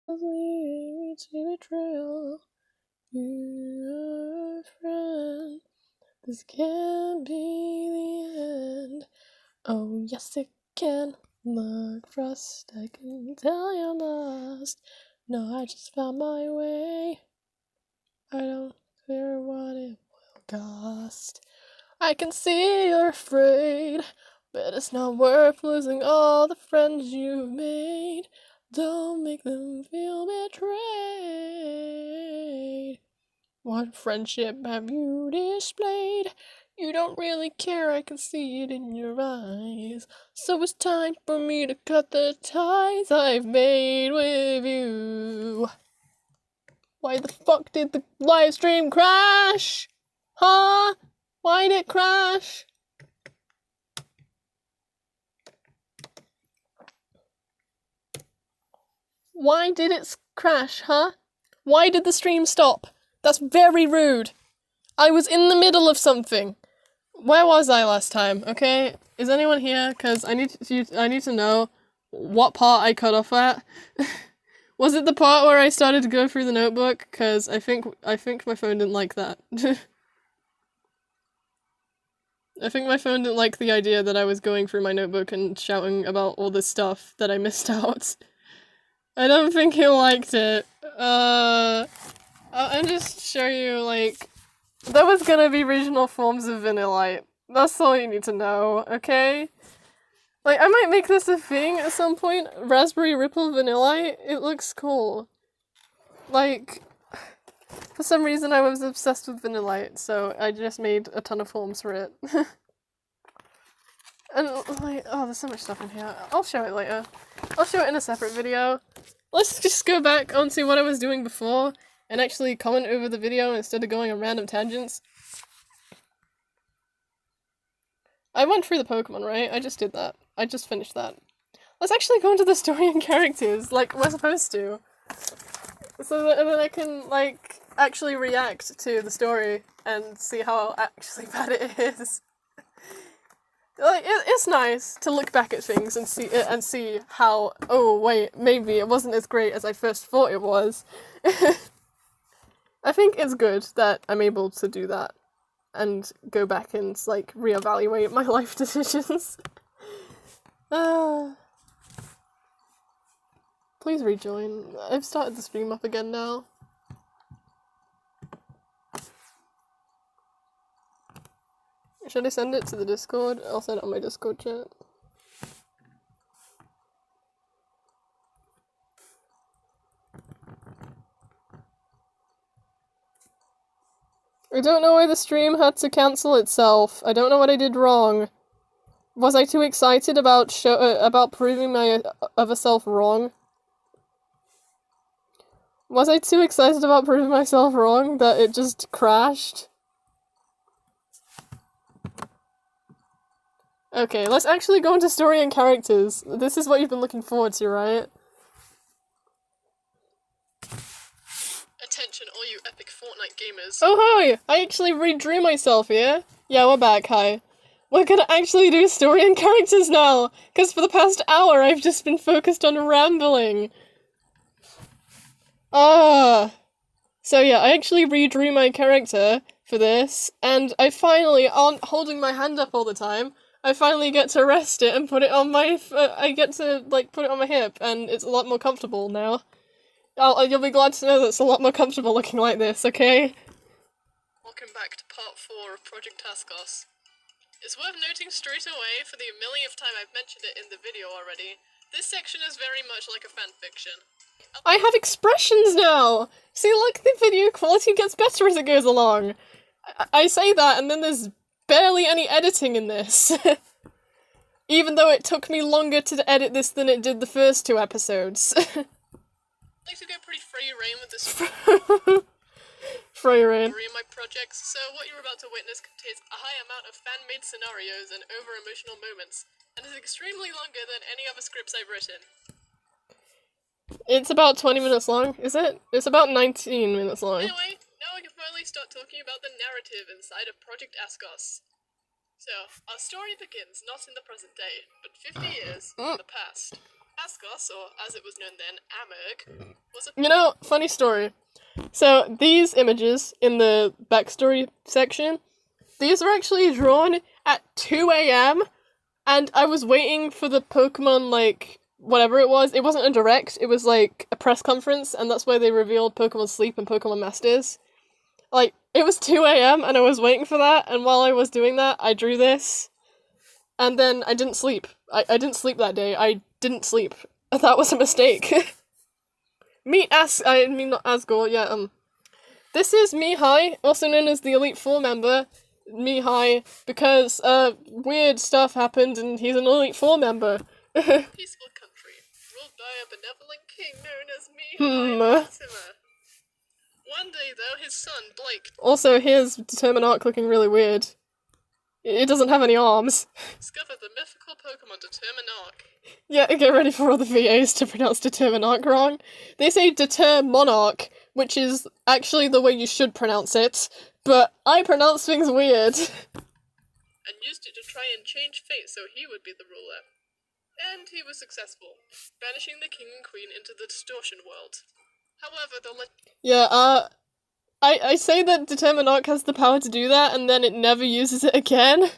leading me to betrayal. You're a friend. This can't be the end. Oh, yes, it can. Look, Frost, I can tell you're lost. No, I just found my way. I don't care what it will cost. I can see you're afraid, but it's not worth losing all the friends you've made. Don't make them feel betrayed. What friendship have you displayed? You don't really care, I can see it in your eyes. So it's time for me to cut the ties I've made with you. Why the fuck did the live stream crash? Huh? Why did it crash? Why did it crash, huh? Why did the stream stop? That's very rude. I was in the middle of something. Where was I last time? Okay, is anyone here? Because I need to know what part I cut off at. Was it the part where I started to go through the notebook? Because I think my phone didn't like that. I think my phone didn't like the idea that I was going through my notebook and shouting about all this stuff that I missed out. I don't think he liked it. I'll just show you, like, there was gonna be regional forms of Vanillite. That's all you need to know, okay? Like, I might make this a thing at some point. Raspberry Ripple Vanillite. It looks cool. Like, for some reason I was obsessed with Vanillite, so I just made a ton of forms for it. And, like, oh, there's so much stuff in here. I'll show it later. I'll show it in a separate video. Let's just go back onto what I was doing before and actually comment over the video instead of going on random tangents. I went through the Pokemon, right? I just did that. I just finished that. Let's actually go into the story and characters, like we're supposed to. So that then I can, like, actually react to the story and see how actually bad it is. Like, it's nice to look back at things and see how, oh wait, maybe it wasn't as great as I first thought it was. I think it's good that I'm able to do that and go back and, like, reevaluate my life decisions. Please rejoin. I've started the stream up again now. Should I send it to the Discord? I'll send it on my Discord chat. I don't know why the stream had to cancel itself. I don't know what I did wrong. Was I too excited about proving my other self wrong? Was I too excited about proving myself wrong that it just crashed? Okay, let's actually go into story and characters. This is what you've been looking forward to, right? Attention, all you epic Fortnite gamers. Oh, hi! I actually redrew myself here. Yeah, we're back, hi. We're gonna actually do story and characters now! Because for the past hour, I've just been focused on rambling. So yeah, I actually redrew my character for this, and I finally, on holding my hand up all the time, I finally get to rest it and put it on my, I get to, like, put it on my hip, and it's a lot more comfortable now. You'll be glad to know that it's a lot more comfortable looking like this, okay? Welcome back to part 4 of Project Askos. It's worth noting straight away, for the millionth time I've mentioned it in the video already, this section is very much like a fanfiction. I have expressions now! See, look, the video quality gets better as it goes along. I say that, and then there's barely any editing in this. Even though it took me longer to edit this than it did the first 2 episodes. I like to go pretty free reign with this free reign in my projects, so what you're about to witness contains a high amount of fan-made scenarios and over-emotional moments, and is extremely longer than any other scripts I've written. It's about 20 minutes long, is it? It's about 19 minutes long. Anyway, now we can finally start talking about the narrative inside of Project Askos. So, our story begins not in the present day, but 50 years in the past. Askos, or as it was known then, Amurg, was a... You know, funny story. So, these images in the backstory section, these are actually drawn at 2 a.m., and I was waiting for the Pokemon, like, whatever it was. It wasn't a direct, it was, like, a press conference, and that's where they revealed Pokemon Sleep and Pokemon Masters. Like, it was 2 a.m., and I was waiting for that, and while I was doing that, I drew this. And then I didn't sleep. I didn't sleep that day. I didn't sleep. That was a mistake. Not Asgore, yeah, This is Mihai, also known as the Elite Four member. Mihai, because, weird stuff happened and he's an Elite Four member. Peaceful country, ruled by a benevolent king known as Mihai Mortimer. One day, though, his son, Blake... Also, here's Determinarch looking really weird. It doesn't have any arms. Discovered the mythical Pokemon Determinarch. Yeah, get ready for all the VAs to pronounce Determinarch wrong. They say Determonarch, which is actually the way you should pronounce it, but I pronounce things weird. And used it to try and change fate so he would be the ruler. And he was successful, banishing the king and queen into the distortion world. However, I say that Determinarch has the power to do that, and then it never uses it again.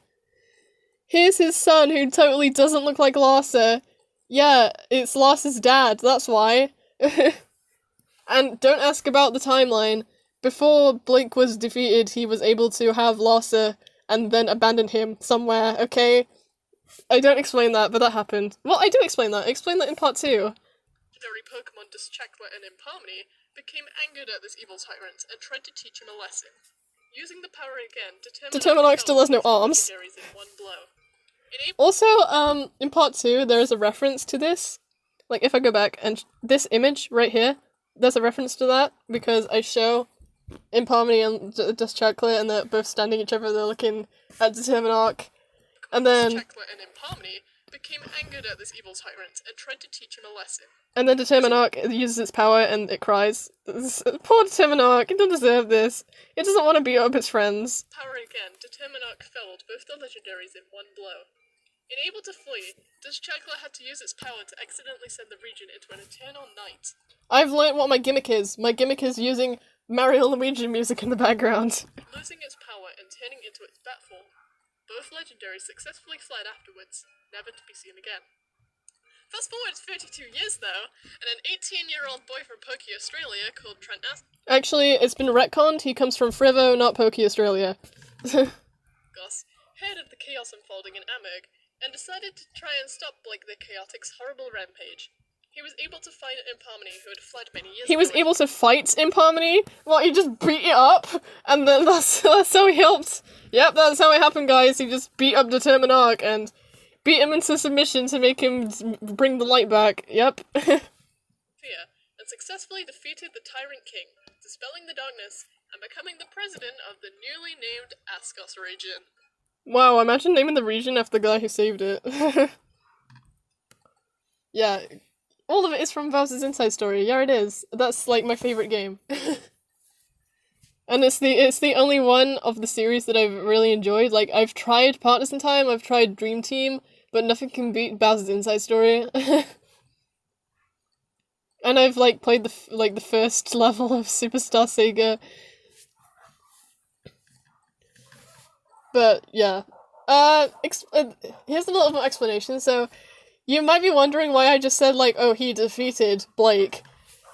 Here's his son, who totally doesn't look like Larsa. Yeah, it's Larsa's dad, that's why. And don't ask about the timeline. Before Blake was defeated, he was able to have Larsa and then abandon him somewhere, okay? I don't explain that, but that happened. Well, I do explain that. I explain that in part 2. Legendary Pokemon Duskakla and Impalmini became angered at this evil tyrant and tried to teach him a lesson. Using the power again, Determinarch still has no arms. In one blow. Also, in part 2, there is a reference to this. Like, if I go back, and this image right here, there's a reference to that, because I show Impalmini and Duskakla, and they're both standing each other, they're looking at Determinarch, and then... Duskakla and Impalmini became angered at this evil tyrant and tried to teach him a lesson. And then Determinarch uses its power and it cries. Poor Determinarch, it doesn't deserve this. It doesn't want to beat up its friends. Power again, Determinarch felled both the legendaries in one blow. Unable to flee, Duskakla had to use its power to accidentally send the region into an eternal night. I've learnt what my gimmick is. My gimmick is using Mario and Luigi music in the background. Losing its power and turning into its bat form. Both legendaries successfully fled afterwards, never to be seen again. Fast forward 32 years, though, and an 18-year-old boy from Poke Australia called Trent Askos... Actually, it's been retconned, he comes from Frivo, not Poke Australia. Goss heard of the chaos unfolding in Amurg, and decided to try and stop Blake the Chaotix's horrible rampage. He was able to find Impalmini, who had fled many years ago. He was able to fight Impalmini? Well, he just beat it up, and then that's how he helped. Yep, that's how it happened, guys. He just beat up Determinarch and beat him into submission to make him bring the light back. Yep. Fear, and successfully defeated the Tyrant King, dispelling the darkness, and becoming the president of the newly named Askos region. Wow, imagine naming the region after the guy who saved it. Yeah. All of it is from Bowser's Inside Story. Yeah, it is. That's, like, my favorite game. And it's the only one of the series that I've really enjoyed. Like, I've tried Partners in Time, I've tried Dream Team, but nothing can beat Bowser's Inside Story. And I've, like, played the first level of Superstar Sega. But, yeah. Here's a little more explanation. So, you might be wondering why I just said, like, oh, he defeated Blake.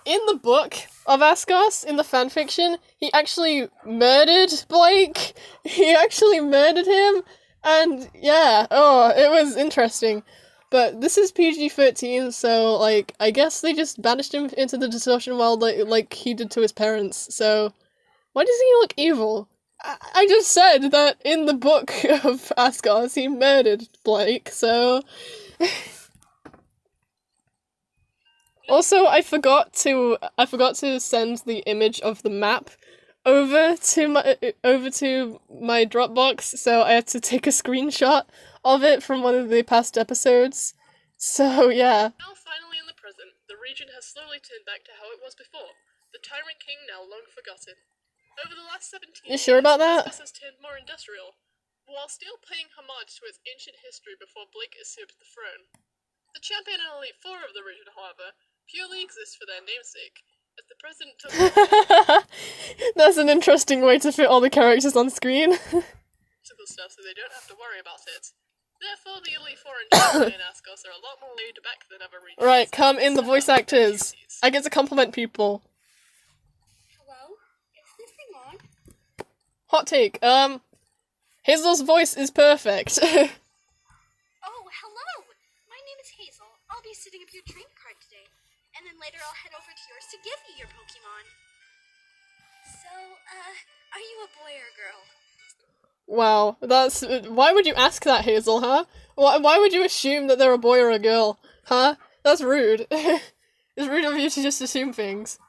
In the book of Askos, in the fanfiction, he actually murdered Blake. He actually murdered him. And, yeah, it was interesting. But this is PG-13, so, like, I guess they just banished him into the distortion world like he did to his parents. So, why does he look evil? I just said that in the book of Askos, he murdered Blake, so... Also, I forgot to send the image of the map over to my Dropbox, so I had to take a screenshot of it from one of the past episodes. So, yeah. Now finally in the present, the region has slowly turned back to how it was before. The Tyrant King now long forgotten. Over the last 17 years, sure about that? This has turned more industrial, while still paying homage to its ancient history before Blake usurped the throne. The champion and Elite Four of the region, however, purely exist for their namesake, as the president took That's an interesting way to fit all the characters on screen. Stuff, so they don't have to worry about it. Therefore, the Elite Four and champion Askos are a lot more laid back than other regions. Right, come in the voice actors. I get to compliment people. Hello? Is this thing on? Hot take, Hazel's voice is perfect. Oh, hello! My name is Hazel. I'll be sitting up your train card today. And then later I'll head over to yours to give you your Pokemon. So, are you a boy or a girl? Wow, that's... Why would you ask that, Hazel, huh? Why would you assume that they're a boy or a girl? Huh? That's rude. It's rude of you to just assume things.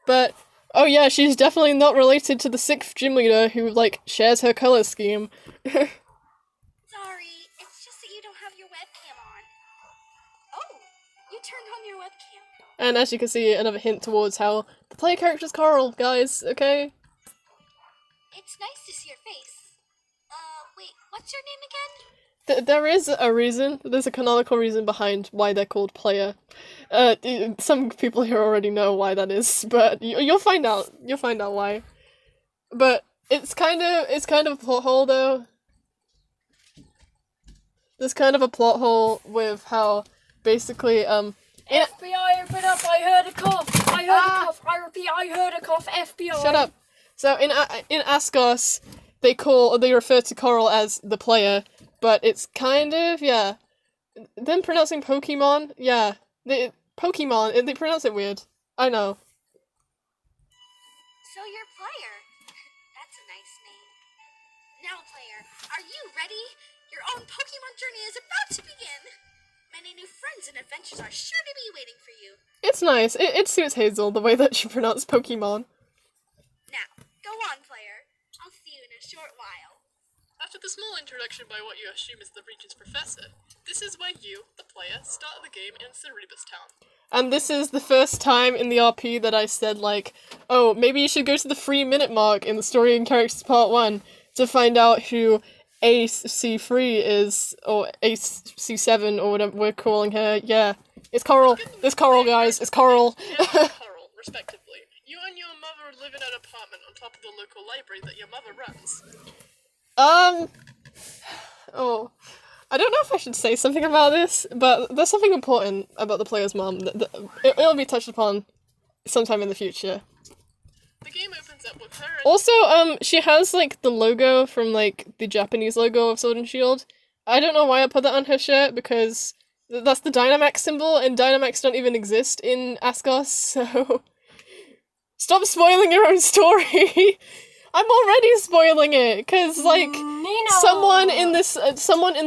But, oh yeah, she's definitely not related to the 6th gym leader who, like, shares her color scheme. Sorry, it's just that you don't have your webcam on. Oh, you turned on your webcam. And as you can see, another hint towards how the player character's Coral, guys, okay? It's nice to see your face. Wait, what's your name again? There is a reason. There's a canonical reason behind why they're called player. Some people here already know why that is, but you'll find out. You'll find out why. But it's kind of a plot hole though. There's kind of a plot hole with how basically FBI, open up! I heard a cough! I heard a cough! I repeat, I heard a cough! FBI! Shut up. So in Askos, they refer to Coral as the player, but it's kind of, yeah. Them pronouncing Pokemon, yeah. Pokemon, they pronounce it weird. I know. So you're Player. That's a nice name. Now, Player, are you ready? Your own Pokemon journey is about to begin. Many new friends and adventures are sure to be waiting for you. It's nice. It suits Hazel, the way that she pronounced Pokemon. Now, go on, Player. I'll see you in a short while. After the small introduction by what you assume is the region's professor, this is where you, the player, start the game in Cerebus Town. And this is the first time in the RP that I said, like, oh, maybe you should go to the 3-minute mark in the Story and Characters Part 1 to find out who AC3 is, or AC7, or whatever we're calling her. Yeah, it's Coral. It's Coral, guys. It's Coral. Coral, respectively. You and your mother live in an apartment on top of the local library that your mother runs. Oh, I don't know if I should say something about this, but there's something important about the player's mom. It'll be touched upon sometime in the future. The game opens up with her and Also, she has, like, the logo from, like, the Japanese logo of Sword and Shield. I don't know why I put that on her shirt, because that's the Dynamax symbol, and Dynamax don't even exist in Askos, so... Stop spoiling your own story! I'm already spoiling it, cause like someone in this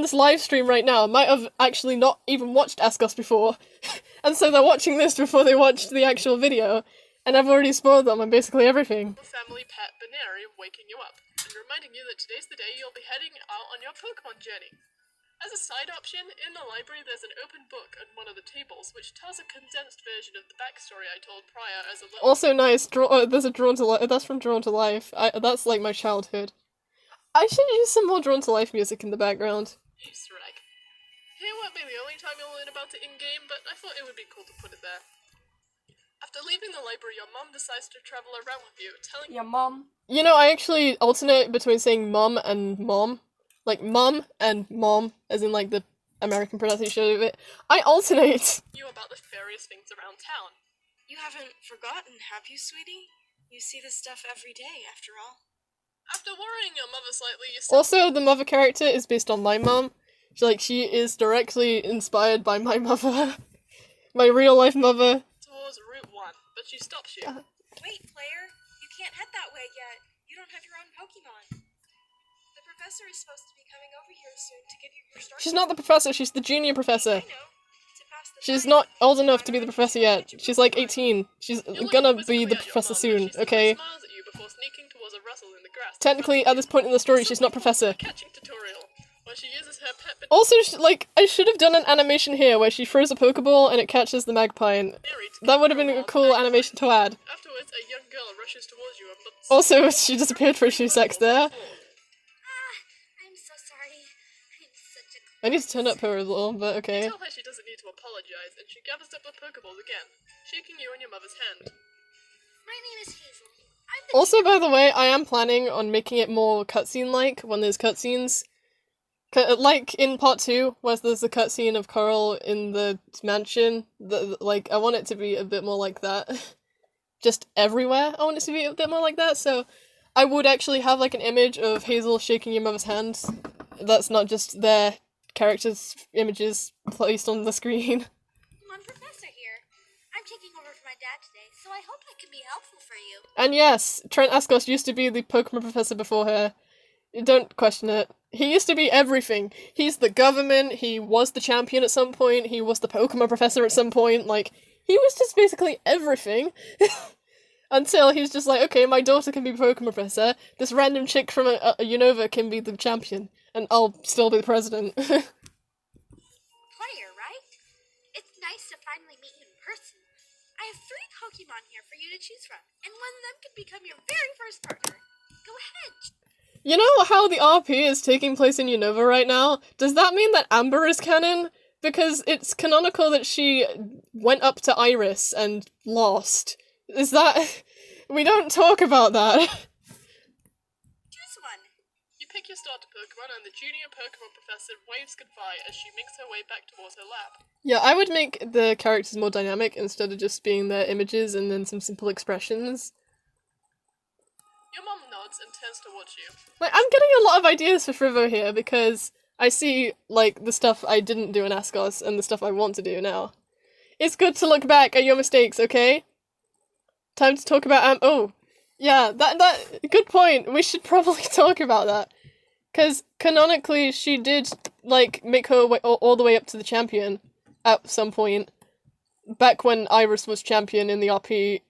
live stream right now might have actually not even watched Askos before, and so they're watching this before they watched the actual video, and I've already spoiled them on basically everything. family pet Baneri waking you up, and reminding you that today's the day you'll be heading out on your Pokemon journey. As a side option, in the library there's an open book on one of the tables, which tells a condensed version of the backstory I told prior as a little... Also nice. There's a Drawn to Life. That's from Drawn to Life. That's like my childhood. I should use some more Drawn to Life music in the background. Easter egg. Here won't be the only time you'll learn about it in-game, but I thought it would be cool to put it there. After leaving the library, your mom decides to travel around with you, telling Your mum. You know, I actually alternate between saying mum and mom. Like, mum and mom, as in, like, the American pronunciation of it. I alternate! you about the various things around town. You haven't forgotten, have you, sweetie? You see this stuff every day, after all. After worrying your mother slightly, you Also, the mother character is based on my mum. She is directly inspired by my mother. My real-life mother. towards Route 1, but she stops you. Wait, player! You can't head that way yet. You don't have your own Pokemon. The professor is supposed to be coming over here soon to give you your start. She's not the professor, she's the junior professor. I know. To pass the She's time, not old enough to be the professor yet. She's like 18. She's You look gonna quizzically be the at your professor mum, soon, and she okay? smiles at you before sneaking towards a rustle in the grass. Technically, at this point in the story, she's not professor. Catching tutorial, where she uses her pet Also, I should have done an animation here where she throws a Pokeball and it catches the magpie. And Baneri to that would have been control a cool Magpie. animation to add. Afterwards, a young girl rushes towards you and bumps Also, she disappeared for a few secs there. I'm so sorry. I'm such a I need to turn up her a little, but You okay. tell her she doesn't need to apologize, and she gathers up the Pokeballs again, shaking you and your mother's hand. My name is Hazel. I'm the Also, by the way, I am planning on making it more cutscene-like when there's cutscenes. Like in part 2, where there's a cutscene of Coral in the mansion, like, I want it to be a bit more like that. Just everywhere, I want it to be a bit more like that, so I would actually have, like, an image of Hazel shaking your mother's hand. That's not just their characters' images placed on the screen. Pokemon Professor here. I'm taking over for my dad today, so I hope I can be helpful for you. And yes, Trent Askos used to be the Pokemon Professor before her. Don't question it. He used to be everything. He's the government, he was the champion at some point, he was the Pokemon Professor at some point, like, he was just basically everything. Until he's just like, okay, my daughter can be Pokemon Professor, this random chick from a Unova can be the champion, and I'll still be the president. Player, right? It's nice to finally meet you in person. I have 3 Pokemon here for you to choose from, and one of them could become your very first partner. Go ahead. You know how the RP is taking place in Unova right now? Does that mean that Amber is canon? Because it's canonical that she went up to Iris and lost. Is that... We don't talk about that. Choose one. You pick your starter Pokemon, and the junior Pokemon Professor waves goodbye as she makes her way back towards her lab. Yeah, I would make the characters more dynamic instead of just being their images and then some simple expressions. Your mom nods and turns towards you. Like, I'm getting a lot of ideas for Frivo here because I see, like, the stuff I didn't do in Askos and the stuff I want to do now. It's good to look back at your mistakes, okay? Time to talk about oh, yeah, that good point. We should probably talk about that. Because canonically, she did, like, make her way all the way up to the champion at some point. Back when Iris was champion in the RP,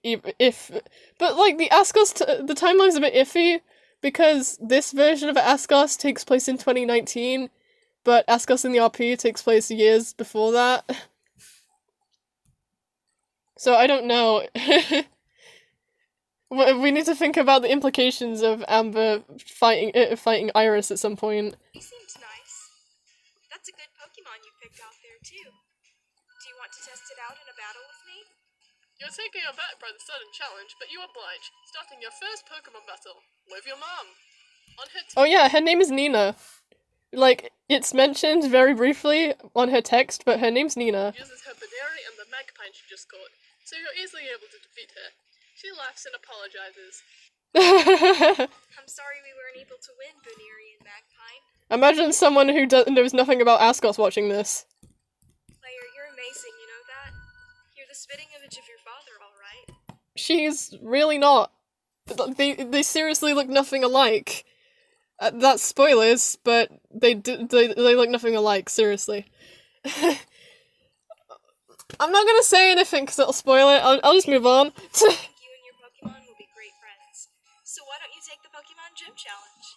but, like, the Askos, the timeline's a bit iffy, because this version of Askos takes place in 2019, but Askos in the RP takes place years before that. So I don't know. We need to think about the implications of Amber fighting Iris at some point. He seems nice. That's a good Pokemon you picked out there, too. Do you want to test it out in a battle with me? You're taken aback by the sudden challenge, but you oblige, starting your first Pokemon battle with your mom. On her Oh yeah, her name is Nina. Like, it's mentioned very briefly on her text, but her name's Nina. uses her Baneri and the Magpine she just caught, so you're easily able to defeat her. She laughs and apologizes. I'm sorry we weren't able to win, Baneri and Magpine. Imagine someone who knows nothing about Askos watching this. Player, you're amazing, you know that? You're the spitting image of your father, alright? She's really not. They seriously look nothing alike. That's spoilers, but they look nothing alike, seriously. I'm not gonna say anything because it'll spoil it, I'll just move on. I think you and your Pokemon will be great friends. So why don't you take the Pokemon Gym Challenge?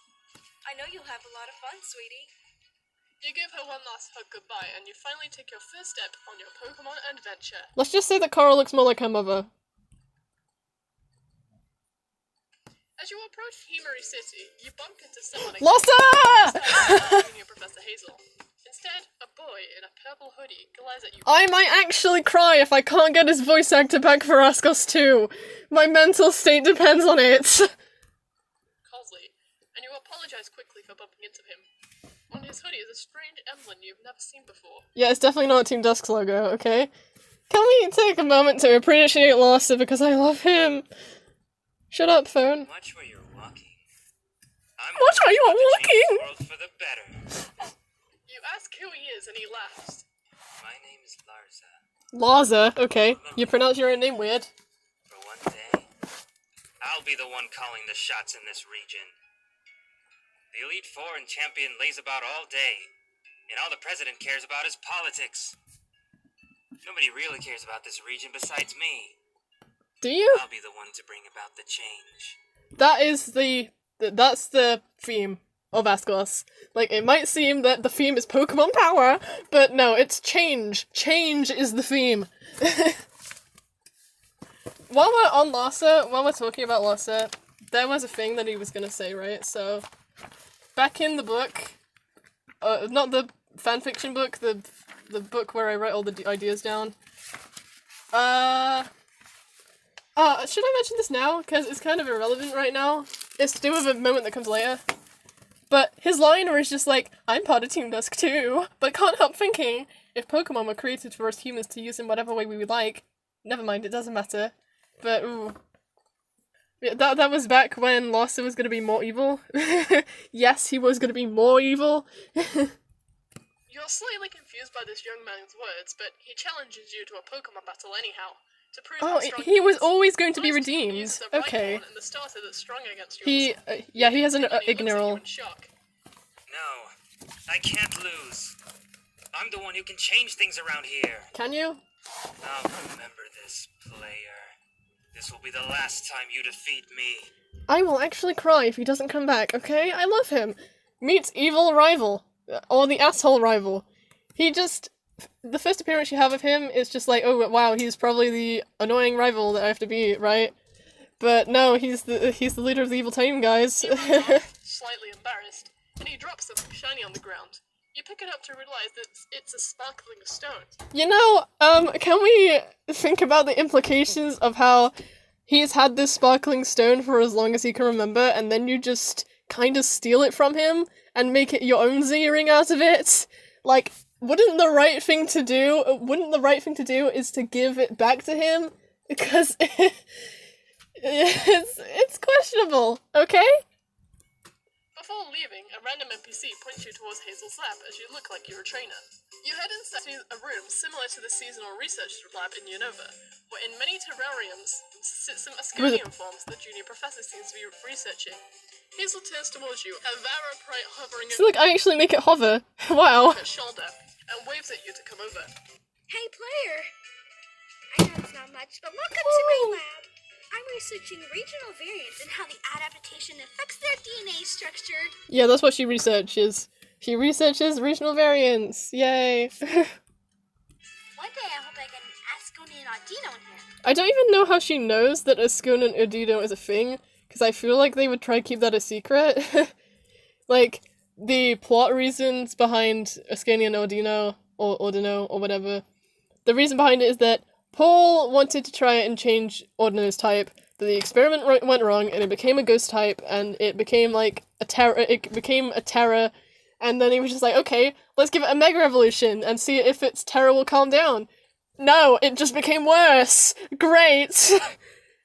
I know you'll have a lot of fun, sweetie. You give her one last hug goodbye, and you finally take your first step on your Pokemon adventure. Let's just say that Coral looks more like her mother. As you approach Himari City, you bump into someone Lossa! Junior Professor Hazel. Instead, a boy in a purple hoodie glares at you. I might actually cry if I can't get his voice actor back for Askos 2. My mental state depends on it. Calmly, and you apologize quickly for bumping into him. On his hoodie is a strange emblem you've never seen before. Yeah, it's definitely not a Team Dusk's logo, okay? Can we take a moment to appreciate Lossa because I love him? Shut up, phone. Watch where you're walking. Watch where you're walking! The world for the better. You ask who he is, and he laughs. My name is Larza. Laza, okay. You pronounce your own name weird. For one day, I'll be the one calling the shots in this region. The Elite Four and Champion lays about all day, and all the President cares about is politics. Nobody really cares about this region besides me. Do you? I'll be the one to bring about the change. That's the theme of Askos. Like, it might seem that the theme is Pokemon power, but no, it's change. Change is the theme. While we're on Lossa, while we're talking about Lossa, there was a thing that he was gonna say, right? So, back in the book, not the fanfiction book, the book where I write all the ideas down. Should I mention this now? Because it's kind of irrelevant right now. It's to do with a moment that comes later. But his line where he's just like, I'm part of Team Dusk too, but can't help thinking, if Pokemon were created for us humans to use in whatever way we would like, never mind, it doesn't matter. But, ooh. Yeah, that was back when Larsa was gonna be more evil. Yes, he was gonna be more evil. You're slightly confused by this young man's words, but he challenges you to a Pokemon battle anyhow. To prove how strong he was is. always going to be Nice team redeemed. uses the right Okay. one and the starter that's strong against He, yours. he has an And he looks at you ignorant. in shock. No, I can't lose. I'm the one who can change things around here. Can you? I'll remember this, player. This will be the last time you defeat me. I will actually cry if he doesn't come back, okay? I love him. Meets evil rival. Or the asshole rival. He just... The first appearance you have of him is just like, oh wow, he's probably the annoying rival that I have to beat, right? But no, he's the leader of the evil team, guys. He runs off, slightly embarrassed, and he drops something shiny on the ground. You pick it up to realize that it's a sparkling stone. You know, can we think about the implications of how he's had this sparkling stone for as long as he can remember, and then you just kind of steal it from him and make it your own Z-ring out of it? Like, wouldn't the right thing to do is to give it back to him? Because it's questionable, okay? Before leaving, a random NPC points you towards Hazel's lab as you look like you're a trainer. You head inside to a room similar to the seasonal research lab in Unova, where in many terrariums sit some Asconian forms the junior professor seems to be researching. Hazel turns towards you, a Varaprite hovering So look, I actually make it hover. Wow. her shoulder, and waves at you to come over. Hey, player. I know it's not much, but welcome to my lab. I'm researching regional variants and how the adaptation affects their DNA structure. Yeah, that's what she researches. She researches regional variants. Yay. One day I hope I get an Asconian Audino in here. I don't even know how she knows that Ascon and Udino is a thing, because I feel like they would try to keep that a secret. Like, the plot reasons behind Ascanian Ordino, or Ordino, or whatever, the reason behind it is that Paul wanted to try and change Ordino's type, but the experiment went wrong, and it became a ghost type, and it became like a terror, and then he was just like, okay, let's give it a mega evolution, and see if its terror will calm down. No, it just became worse! Great!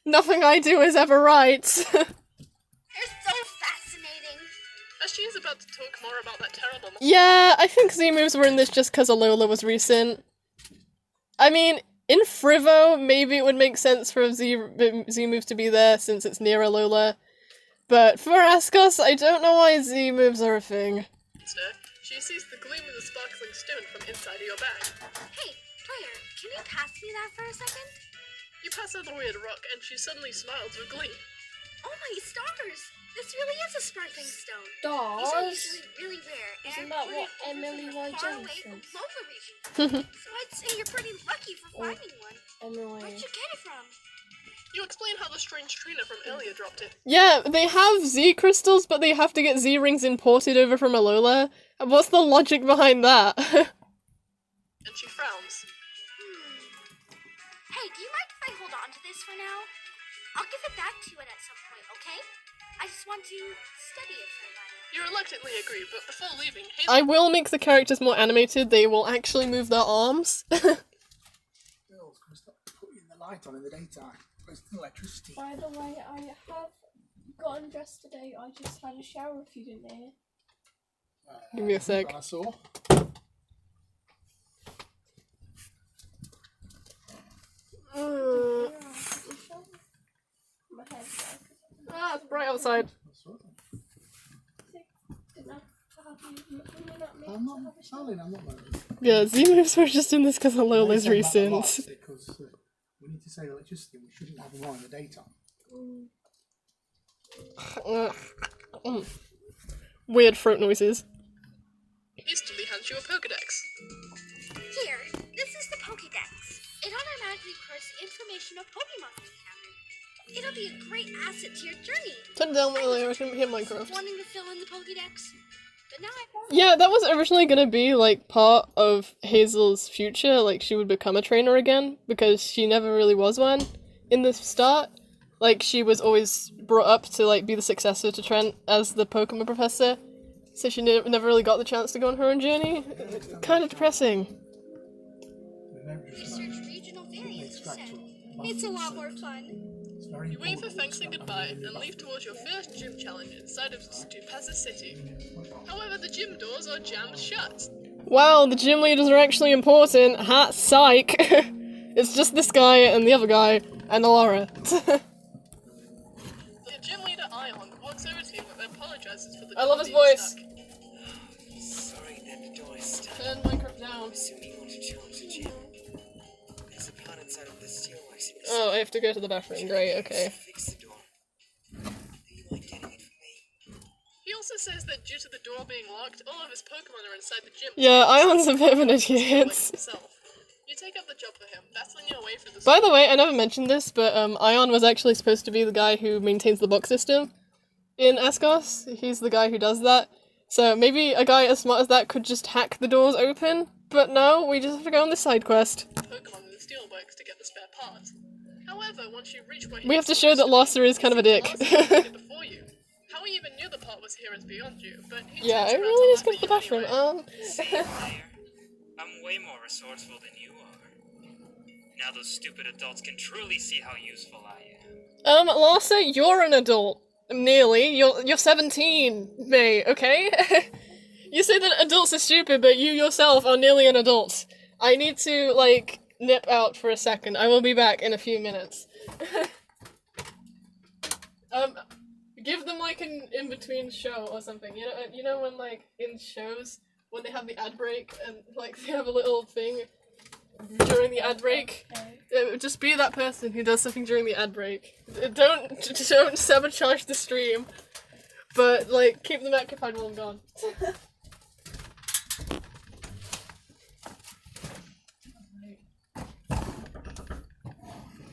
Nothing I do is ever right. They're so fascinating. As she is about to talk more about that terrible Yeah, I think Z-moves were in this just because Alola was recent. I mean, in Frivo, maybe it would make sense for Z-moves to be there since it's near Alola. But for Askos, I don't know why Z-moves are a thing. monster, she sees the gleam of the sparkling stone from inside of your bag. Hey, player, can you pass me that for a second? You pass her the weird rock, and she suddenly smiles with glee. Oh my stars! This really is a sparkling stone. These are Does? usually really rare and Isn't that what imported over Emily from White far Jones away from said? Lola region. So I'd say you're pretty lucky for Oh. finding one. Where'd Anyway. you get it from? You explain how the strange trainer from earlier dropped it. Yeah, they have Z crystals, but they have to get Z rings imported over from Alola. What's the logic behind that? And she frowns. Hey, do you mind if I hold on to this for now? I'll give it back to you at some point, okay? I just want to study it for a while. You reluctantly agree, but before leaving, Hazel I will make the characters more animated, they will actually move their arms. Girls, can we stop putting the light on in the daytime? Wasting electricity. By the way, I have gotten dressed today. I just had a shower if you didn't hear. Give me a sec. I saw. My hair's dry. Ah, it's bright outside. Didn't have to have you looking at me I'm to not have a shower. selling, I'm not married. Yeah, Z-moves were just in this because Alola's I say that a lot recent. Because we need to save electricity, we shouldn't have them on in the daytime. Weird throat noises. hastily hands you a Pokedex. Here, this is the Pokédex. It automatically records the information of Pokemon you encountered. It'll be a great asset to your journey. Turn it down earlier, I couldn't hear Minecraft. Wanting to fill in the Pokédex? but now I... Yeah, that was originally gonna be, like, part of Hazel's future, like, she would become a trainer again, because she never really was one in the start. Like, she was always brought up to, like, be the successor to Trent as the Pokemon professor, so she never really got the chance to go on her own journey. Kind of depressing. Research regional variants instead. It's a lot more fun. You wave for thanks and goodbye and leave towards your first gym challenge inside of Stupasa City. However, the gym doors are jammed shut. Wow, the gym leaders are actually important. Ha, psych! It's just this guy and the other guy and Alara. The gym leader Ion walks over to you and apologizes for the I love his door being voice. stuck. Sorry that the door is stuck. Turn my crap down. Assuming you want to challenge the gym. There's a part inside of the steelworks in the Oh, I have to go to the bathroom. Great, okay. Fix the door. Do you mind getting it for me? He also says that due to the door being locked, all of his Pokemon are inside the gym. Yeah, Ion's a bit of an Like idiot. himself. You take up the job for him, battling your way through the By the way, I never mentioned this, but Ion was actually supposed to be the guy who maintains the box system in Askos. He's the guy who does that. So maybe a guy as smart as that could just hack the doors open, but no, we just have to go on this side quest. Pokemon in the steelworks to get the spare parts. However, once you reach where We have to show that Lasser is kind of a dick. before you. How he even knew the part was here is beyond you, but he Yeah, turns I around really to just go to the laugh at you bathroom. anyway. See you, player. I'm way more resourceful than you are. Now those stupid adults can truly see how useful I am. Lasser, you're an adult. Nearly. You're 17, mate, okay? You say that adults are stupid, but you yourself are nearly an adult. I need to, like, nip out for a second. I will be back in a few minutes. Give them, like, an in-between show or something. You know when, like, in shows, when they have the ad break, and, like, they have a little thing during the ad break? Just be that person who does something during the ad break. Don't sabotage the stream, but, like, keep them occupied while I'm gone.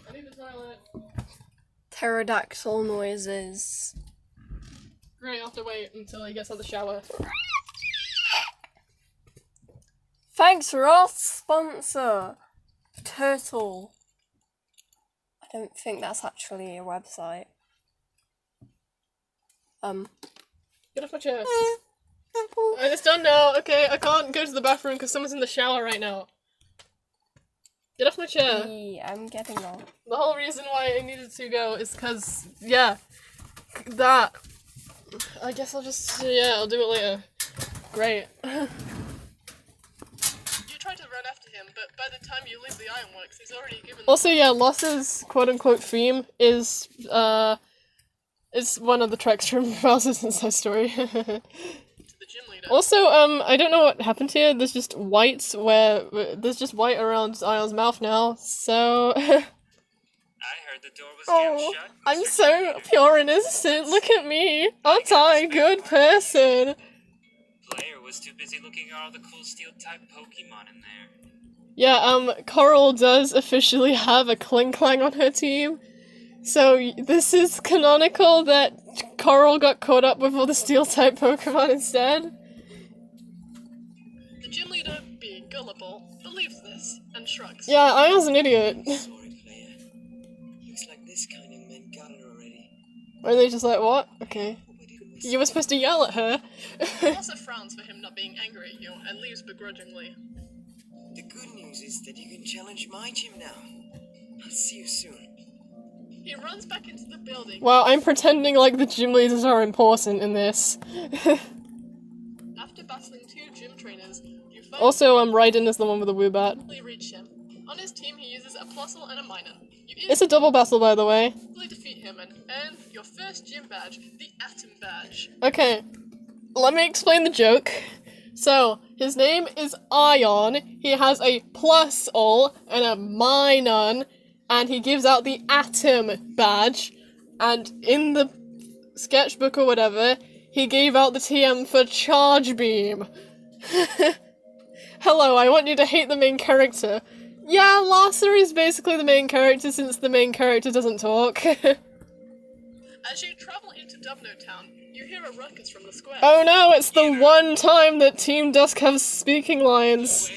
I need the toilet. Pterodactyl noises. Great, I'll have to wait until he gets out of the shower. Thanks for our sponsor, Turtle. I don't think that's actually a website. Get off my chair. It's done now. Okay, I can't go to the bathroom because someone's in the shower right now. Get off my chair. I'm getting off. The whole reason why I needed to go is because, yeah, that. I guess I'll just, yeah, I'll do it later. Great. You try to run after him, but by the time you leave the Ironworks, he's already given Also, yeah, Loss's quote-unquote theme is one of the tracks from Bowser's Inside Story. to the gym leader. Also, I don't know what happened here. There's just white around Ion's mouth now, so... I heard the door was jammed Oh, shut. I'm Mr. so Gym Leader. pure and innocent. Look at me. Aren't I a good person? Player was too busy looking at all the cool steel-type Pokemon in there. Yeah, Coral does officially have a Klinklang on her team. So this is canonical that Coral got caught up with all the steel-type Pokemon instead. The gym leader, being gullible, believes this and shrugs. Yeah, Ion's an idiot. Sorry, player. Looks like this kind of man got it already. Are they just like, what? Okay. Hope I didn't miss You were supposed to yell at her. He also frowns for him not being angry at you and leaves begrudgingly. The good news is that you can challenge my gym now. I'll see you soon. He runs back into the building. Wow, I'm pretending like the gym leaders are important in this. After battling two gym trainers, you Also, Raiden is the one with the Woobat. finally reach him. On his team, he uses a Plusle and a Minor. You It's a double battle, by the way. easily defeat him and earn your first gym badge, the Atom Badge. Okay, let me explain the joke. So, his name is Ion, he has a Plusle and a Minor, and he gives out the Atom Badge, and in the sketchbook or whatever, he gave out the TM for Charge Beam. Hello, I want you to hate the main character. Yeah, Lasser is basically the main character since the main character doesn't talk. As you travel into Dubno Town, you hear a ruckus from the square. Oh no, it's the one time that Team Dusk have speaking lines.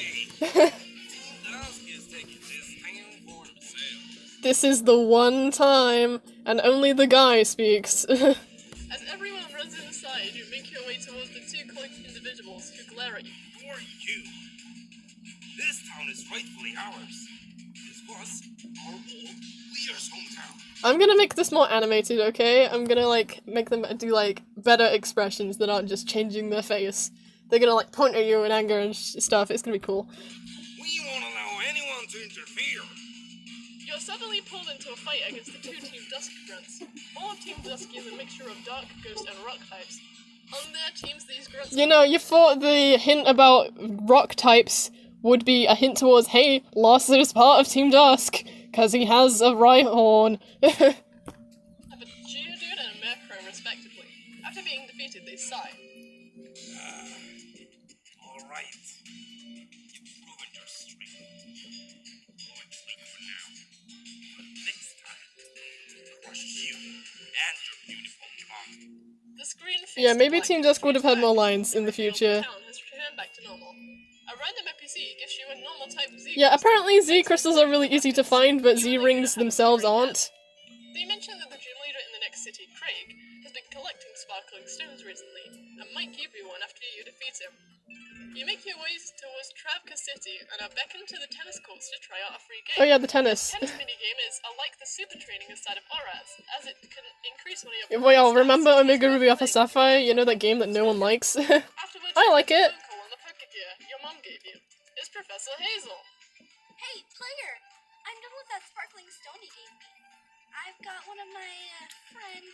This is the one time, and only the guy speaks. As everyone runs inside, you make your way towards the two cloaked individuals who glare at you. Who are you? This town is rightfully ours. This was our old leader's hometown. I'm gonna make this more animated, okay? I'm gonna, like, make them do, like, better expressions that aren't just changing their face. They're gonna, like, point at you in anger and stuff. It's gonna be cool. We won't allow anyone to interfere. You're suddenly pulled into a fight against the two Team Dusk grunts. All of Team Dusk is a mixture of dark, ghost, and rock types. On their teams, these grunts... You know, you thought the hint about rock types would be a hint towards, hey, Larsa is part of Team Dusk, because he has a Rhyhorn. have a Geodude and a Murkrow, respectively. After being defeated, they sigh. Alright. You've proven your strength. Going sleep for now. But next time, crush you and your beautiful Pokemon. The screen Yeah, maybe Team Dusk would have had more lines in the future. town has returned back to normal. A random NPC gives you a normal type Z. Yeah, apparently Z crystals are really easy to find, but Z rings themselves aren't. They mentioned that the gym leader in the next city, Craig, has been collecting sparkling stones recently, and might give you one after you defeat him. You make your way towards Travka City and are beckoned to the tennis courts to try out a free game. Oh yeah, the tennis. The tennis minigame is like the super training inside of Oraz, as it can increase one of your... Well, remember Omega Ruby Alpha Sapphire? You know that game that no one likes? Afterwards, I like you it. get a phone call on the poker gear your mom gave you. It's Professor Hazel. Hey, player! I'm done with that sparkling stone you gave me. I've got one of my, friend,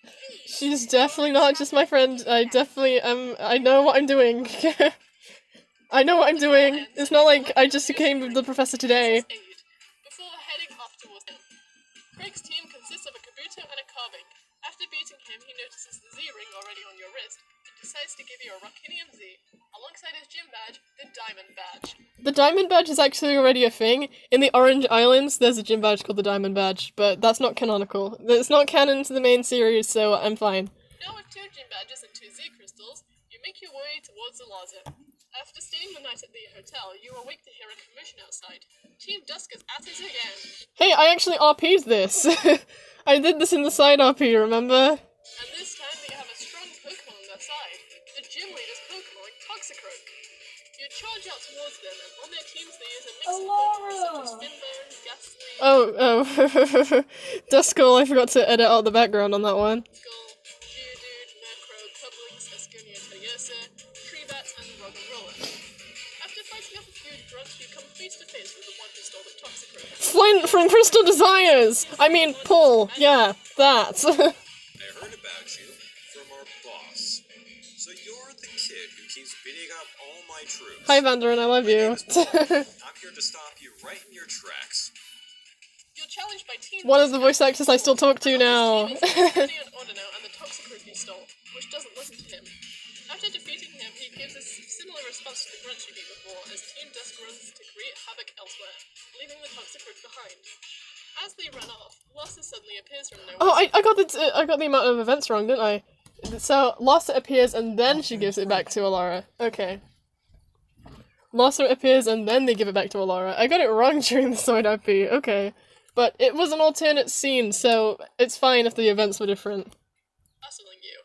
hey. She's definitely not just my friend. I definitely I know what I'm doing. I know what I'm doing. It's not like I just came with the professor today. Aid, before heading off towards him. Craig's team consists of a Kabuto and a Carbink. After beating him, he notices the Z-ring already on your wrist, and decides to give you a Rockinium Z, alongside his gym badge, the Diamond Badge. The Diamond Badge is actually already a thing. In the Orange Islands, there's a gym badge called the Diamond Badge, but that's not canonical. It's not canon to the main series, so I'm fine. Now with 2 gym badges and 2 Z crystals, you make your way towards the Laza. After staying the night at the hotel, you awake to hear a commotion outside. Team Dusk is at it again. Hey, I actually RP'd this. I did this in the side RP, remember? And this time they have a strong Pokemon on their side. The gym leader's Pokemon, Toxicroak. You charge out towards them, and on their teams they use a mix of Pokemon such as Finbone, Gastly, Oh. Duskull, I forgot to edit out the background on that one. Skull, Geodude, Murkrow, Publix, Esconia, Tediosa, Treebat, and Roggenrola. After fighting off a few grunts, you come face to face with the one who stole the Toxicroak. Flint from Crystal Desires! I mean, Paul. Yeah, that. I heard about you from our boss. So you're the kid who keeps beating up all my troops. Hi, Vandarin, I love you. I'm here to stop you right in your tracks. You're challenged by Team One of the voice actors I still talk to now. Esconia and Ordino and the Toxicroak he stole, which doesn't listen to him. After defeating him, he gives a similar response to the grunts you gave before, as Team Dusk runs to create havoc elsewhere, leaving the Toxicroak behind. As they run off, Lossa suddenly appears from nowhere. Oh, I got the amount of events wrong, didn't I? So, Lossa appears and then she gives it back to Alara. Okay. Lossa appears and then they give it back to Alara. I got it wrong during the side RP, okay. But it was an alternate scene, so it's fine if the events were different. Hustling you.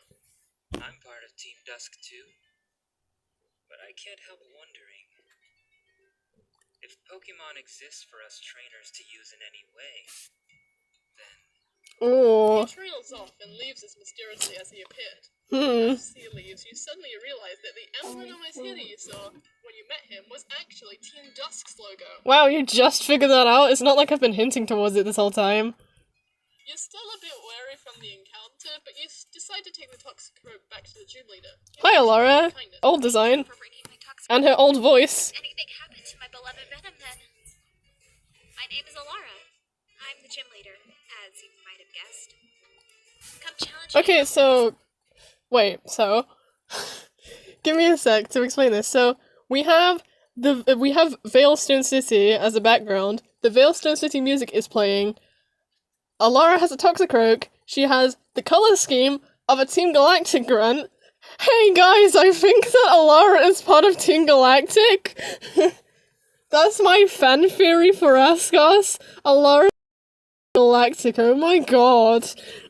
I'm part of Team Dusk too. But I can't help wondering if Pokemon exists for us trainers to use in any way, then Ooh. He trails off and leaves as mysteriously as he appeared. As he leaves, you suddenly realize that the emblem on his head you saw when you met him was actually Team Dusk's logo. Wow, you just figured that out? It's not like I've been hinting towards it this whole time. You're still a bit wary from the encounter, but you decide to take the Toxicroak back to the gym leader. Hi, Alara. Old design. For bringing my toxic. And her old voice. Anything happened to my beloved Venom then? My name is Alara. I'm the gym leader, as you might have guessed. Come challenge me. Okay, so... Wait, so... Give me a sec to explain this. So, we have Veilstone City as a background. The Veilstone City music is playing. Alara has a Toxicroak. she has the color scheme of a Team Galactic grunt. Hey guys, I think that Alara is part of Team Galactic. That's my fan theory for Askos. Alara is Galactic, oh my god.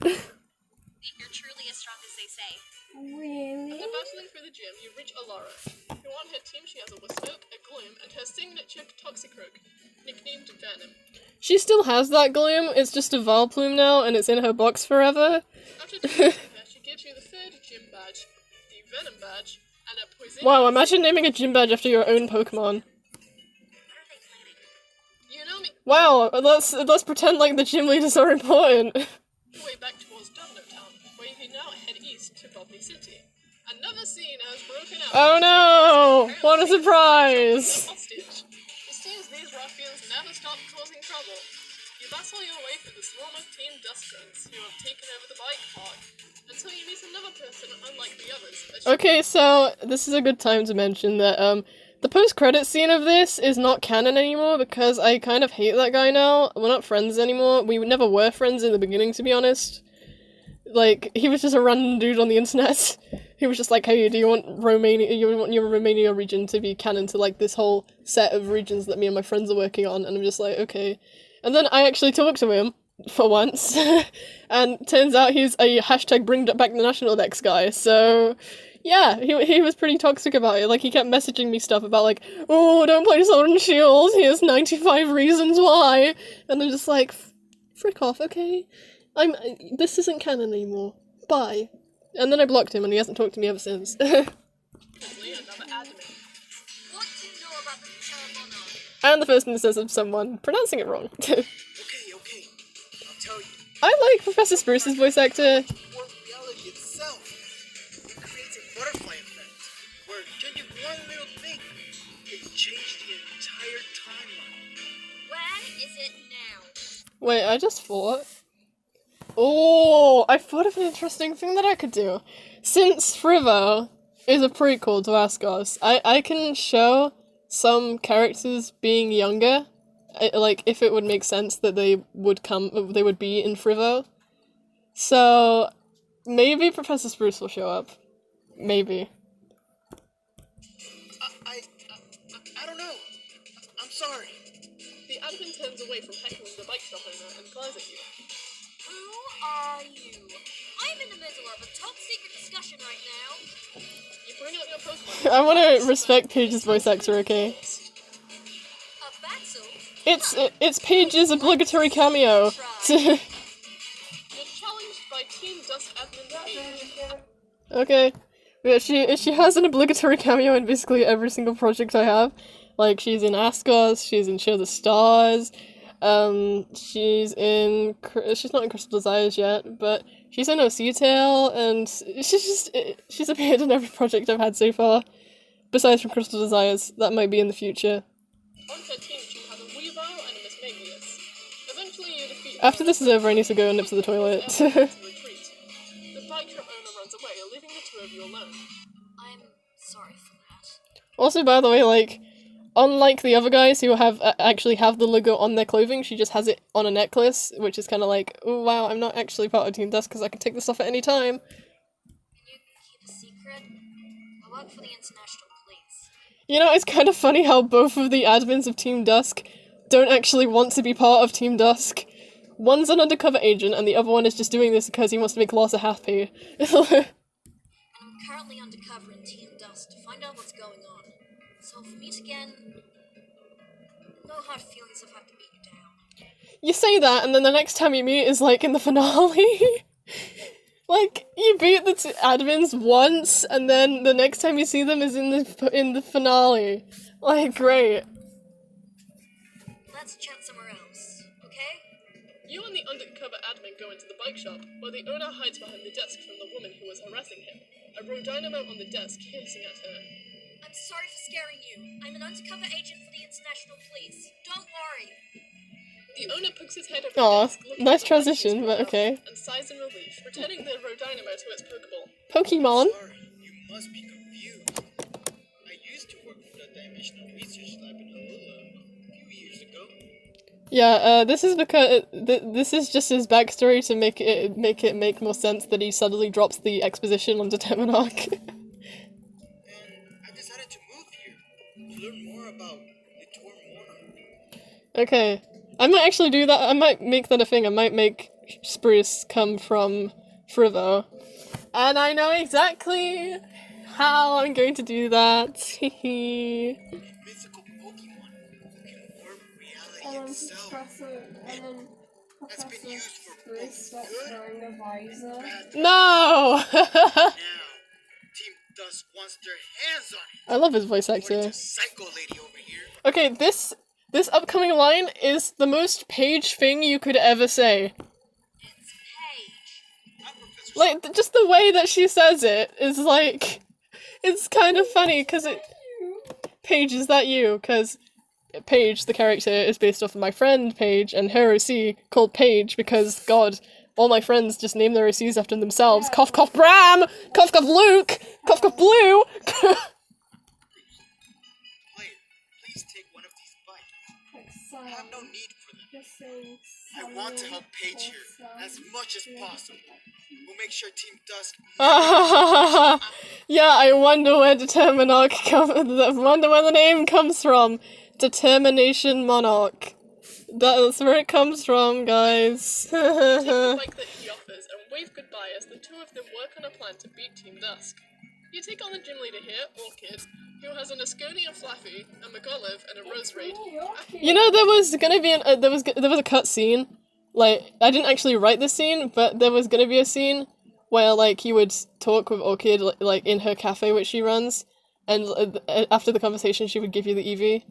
You're truly as strong as they say. After battling through the gym, you reach Alara, who on her team she has a Wispoke, a Gloom, and her signature Toxicroak, nicknamed Venom. She still has that Gloom, it's just a Valplume now, and it's in her box forever. After defeating her, she gives you the third gym badge, the Venom badge, and a poison. Wow, imagine naming a gym badge after your own Pokemon. You know me. Wow, let's pretend like the gym leaders are important. Your way back towards Domino Town, where you can now head east to Bobby City. Another scene has broken out. Oh no! What a surprise! Hostage. It seems these ruffians never stop causing trouble. You battle your way through the swarm of Team Dustgrunts who have taken over the bike park, until you meet another person unlike the others. Okay, so this is a good time to mention that the post-credit scene of this is not canon anymore because I kind of hate that guy now. We're not friends anymore. We never were friends in the beginning, to be honest. Like, he was just a random dude on the internet. He was just like, hey, do you want Romania, you want your Romania region to be canon to, like, this whole set of regions that me and my friends are working on? And I'm just like, okay. And then I actually talked to him, for once, and turns out he's a hashtag bring back the National Dex guy, so... Yeah, he was pretty toxic about it. Like, he kept messaging me stuff about, like, oh, don't play Sword and Shield, here's 95 reasons why! And I'm just like, frick off, okay? This isn't canon anymore. Bye. And then I blocked him and he hasn't talked to me ever since. What do you know about the And the first instance of someone pronouncing it wrong. Okay, I'll tell you. I like Professor Spruce's voice actor. Or reality itself. It creates a butterfly effect, where changing one little thing can change the entire timeline. When is it now? Wait, I just thought. Oh, I thought of an interesting thing that I could do. Since Frivo is a prequel to Askos, I can show some characters being younger, like if it would make sense that they would be in Frivo. So maybe Professor Spruce will show up. Maybe. I don't know. I'm sorry. The admin turns away from heckling the bike shop owner and glares at you. Who are you? I'm in the middle of a top secret discussion right now. You bring up your Pokemon. I want to respect Paige's voice actor, okay? A battle? It's Paige's obligatory cameo. You're challenged by Team Dust admin Paige. Okay. Yeah, she has an obligatory cameo in basically every single project I have. Like, she's in Askos, she's in Show the Stars, she's not in Crystal Desires yet, but she's in OC Tale, and she's appeared in every project I've had so far. Besides from Crystal Desires, that might be in the future. On her team, she has a Weavile and a Miss Magnus. Eventually, you defeat After this is over, I need to go and nip to the toilet. to retreat. The bike shop owner runs away, leaving the two of you alone. I'm sorry for that. Also, by the way, like, unlike the other guys who actually have the logo on their clothing, she just has it on a necklace, which is kind of like, oh wow, I'm not actually part of Team Dust because I can take this off at any time. Can you keep a secret? I work for the International Police. You know, it's kind of funny how both of the admins of Team Dusk don't actually want to be part of Team Dusk. One's an undercover agent, and the other one is just doing this because he wants to make Larsa happy. And I'm currently undercover in Team Dust to find out what's going on. So if we meet again, no hard feelings if I have to beat you down. You say that, and then the next time you meet is, like, in the finale. Like, you beat the admins once, and then the next time you see them is in the finale. Like, great. Let's chat somewhere else, okay? You and the undercover admin go into the bike shop, where the owner hides behind the desk from the woman who was harassing him. A Rodynamo on the desk hissing at her. I'm sorry for scaring you. I'm an undercover agent for the International Police. Don't worry. The owner pokes his head over Aw, the desk, looking nice at the transition, bike but he's okay. and sighs in relief, returning the Rodynamo to its Pokeball. Pokemon? Sorry, you must be confused. I used to work for the Dimensional Research Lab in Alola a few years ago. Yeah, this is because this is just his backstory to make it make more sense that he suddenly drops the exposition on Determinarch. And I decided to move here to learn more about the Tor Monarch. Okay, I might actually do that. I might make that a thing. I might make Spruce come from Frivo, and I know exactly how I'm going to do that. Hehe. Mythical Pokemon who can warp reality itself. That's been used for both good and bad. No. Team Dusk wants their hands on it. I love his voice According actor. to Psycho Lady over here. Okay, this upcoming line is the most Paige thing you could ever say. It's Paige. I'm Professor Like, just the way that she says it is like, it's kind of funny, because it... Paige, is that you? Because Paige, the character, is based off of my friend Paige, and her OC called Paige because, God, all my friends just name their OCs after themselves. Cough, cough, Bram! Cough, cough, Luke! Cough, cough, Blue! Player, please take one of these bites. I have no need for them. I want to help Paige here as much as possible. We'll make sure Team Dusk. Yeah, I wonder where wonder where the name comes from. Determination Monarch. That's where it comes from, guys. Take the bike that he offers and wave goodbye as the two of them work on a plan to beat Team Dusk. You take on the gym leader here, Orchid, who has an Asconian Flaffy, a McOlive, and a Rose Raid. You know, there was gonna be there was a cut scene. Like, I didn't actually write this scene, but there was gonna be a scene where, like, you would talk with Orchid, like in her cafe which she runs, and after the conversation she would give you the EV.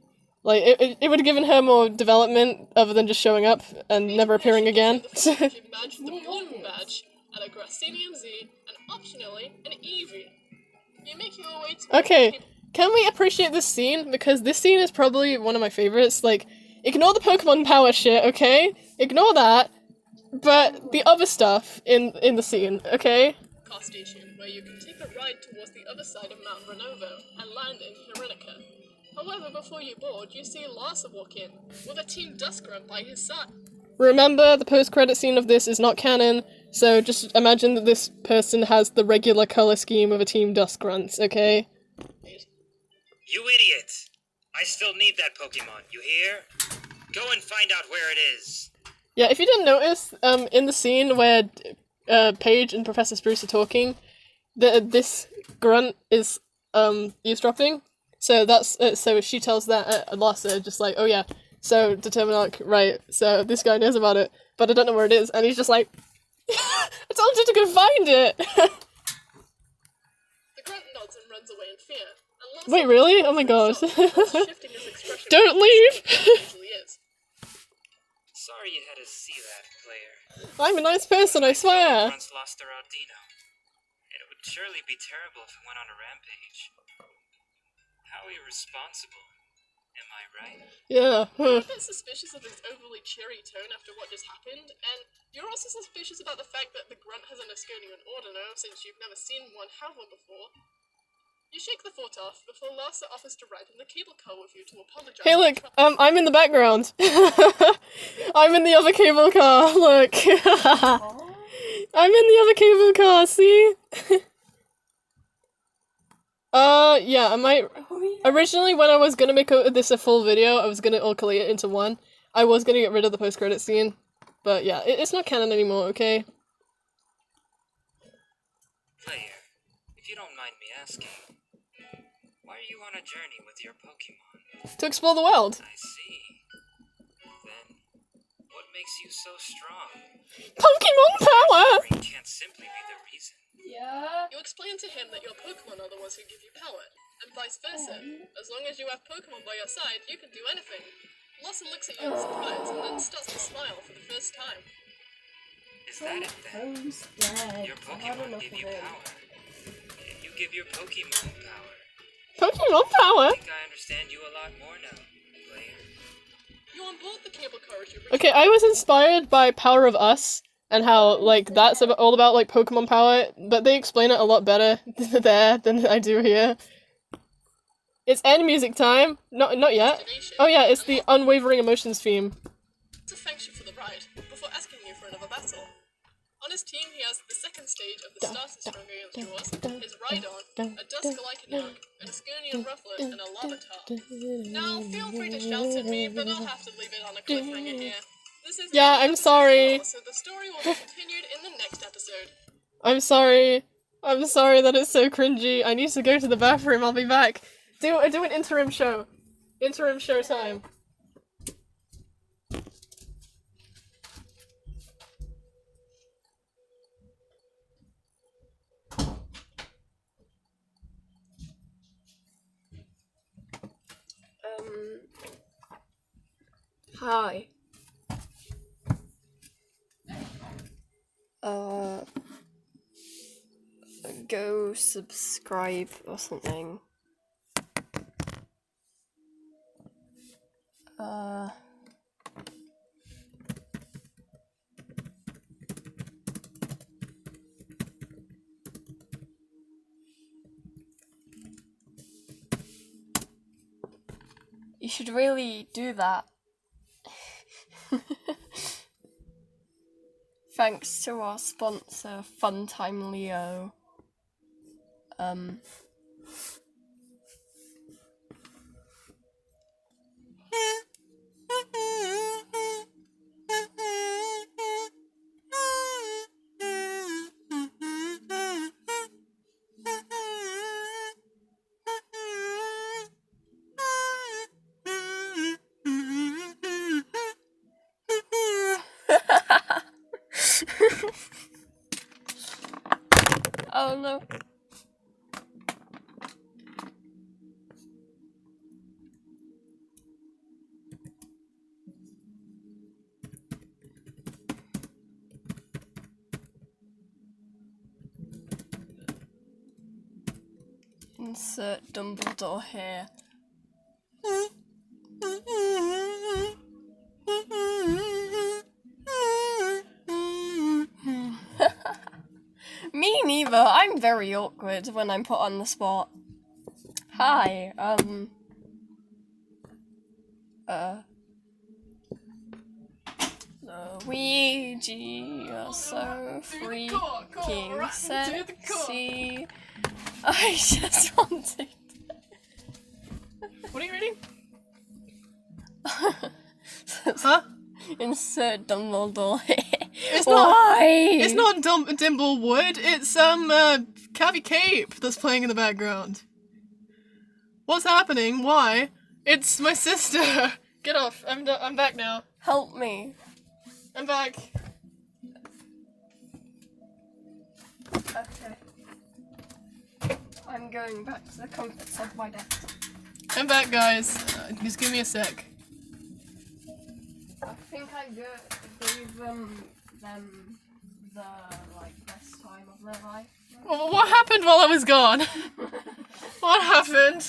Like, it would have given her more development other than just showing up and never appearing again. You badge the Bloom badge, and a Grassinium Z, and optionally, an Eevee. You make your way to... Okay, can we appreciate this scene? Because this scene is probably one of my favorites. Like, ignore the Pokemon power shit, okay? Ignore that. But the other stuff in the scene, okay? Car station, where you can take a ride towards the other side of Mount Renovo and land in Hironica. However, before you board, you see Larsa walk in, with a Team Duskgrunt by his side. Remember, the post-credit scene of this is not canon, so just imagine that this person has the regular color scheme of a Team Duskgrunts, okay? You idiot! I still need that Pokemon, you hear? Go and find out where it is. Yeah, if you didn't notice, in the scene where Paige and Professor Spruce are talking, this grunt is eavesdropping. So that's so she tells that Larsa, just like, oh yeah, so Determinarch, right? So this guy knows about it, but I don't know where it is, and he's just like, I told you to go find it. The grunt nods and runs away in fear. And Larsa Wait, really? Oh my god! shifting his expression Don't leave. usually is. Sorry you had to see that, player. I'm a nice person, I swear. Once lost their Aldino. And it would surely be terrible if it went on a rampage. How irresponsible. Am I right? Yeah. You're a bit suspicious of his overly cheery tone after what just happened, and you're also suspicious about the fact that the grunt has an Asconian Ordino since you've never seen one have one before. You shake the thought off before Larsa offers to ride in the cable car with you to apologize. Hey, look, I'm in the background. I'm in the other cable car. Look. I'm in the other cable car. See? Yeah, I might... Originally, when I was gonna make this a full video, I was gonna all collate it into one. I was gonna get rid of the post-credit scene. But yeah, it's not canon anymore, okay? Player, if you don't mind me asking, why are you on a journey with your Pokemon? To explore the world. I see. Then, what makes you so strong? Pokemon power! Brain can't simply be the reason. Yeah. You explain to him that your Pokemon are the ones who give you power, and vice versa. As long as you have Pokemon by your side, you can do anything. Larsa looks at you in surprise and then starts to smile for the first time. Is that it then? Your Pokemon give you power. And you give your Pokemon power. Pokemon power? I think I understand you a lot more now, player. You on board the cable car as you reach Okay, I was inspired by Power of Us, and how, like, that's all about, like, Pokemon power, but they explain it a lot better there than I do here. It's end music time. Not yet. Oh yeah, it's the Unwavering Emotions theme. to thank you for the ride, before asking you for another battle. On his team, he has the second stage of the starter strung against yours, his Rhydon, a Dusk-Lycanroc, an Asconian Rufflet, and a Larvitar. Now, feel free to shout at me, but I'll have to leave it on a cliffhanger here. This is Yeah, I'm sorry. so the story will be continued in the next episode. I'm sorry. I'm sorry that it's so cringy. I need to go to the bathroom. I'll be back. Do an interim show. Interim show time. Hi. Go subscribe or something. You should really do that. Thanks to our sponsor, Funtime Leo. Oh no. Insert Dumbledore here. Me neither. I'm very awkward when I'm put on the spot. Hi, Luigi, you're so freaking sexy. I just wanted. What are you reading? Huh? Insert Dumbledore. It's Why? It's not Dimblewood. It's Cavi Cape that's playing in the background. What's happening? Why? It's my sister. Get off. I'm back now. Help me. I'm back. Okay. I'm going back to the comforts of my desk. I'm back, guys. Just give me a sec. I think I gave them the best time of their life. Well, what happened while I was gone? What happened?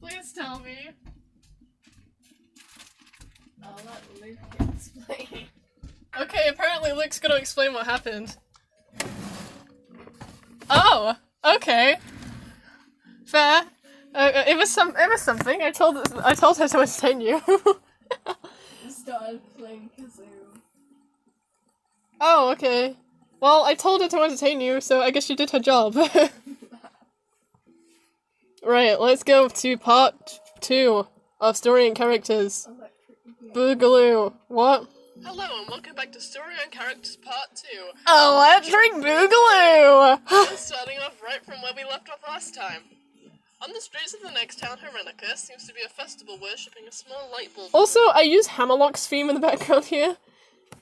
Please tell me. I'll let Luke explain. Okay, apparently Luke's gonna explain what happened. Oh, okay. Fair. It was something. I told her to entertain you. Started playing kazoo. Oh, okay. Well, I told her to entertain you, so I guess she did her job. Right, let's go to part 2 of story and characters. Boogaloo. What? Hello and welcome back to Story and Characters Part 2. Electric Boogaloo! We're starting off right from where we left off last time. On the streets of the next town, Herenica, seems to be a festival worshipping a small light bulb. Also, I use Hammerlock's theme in the background here.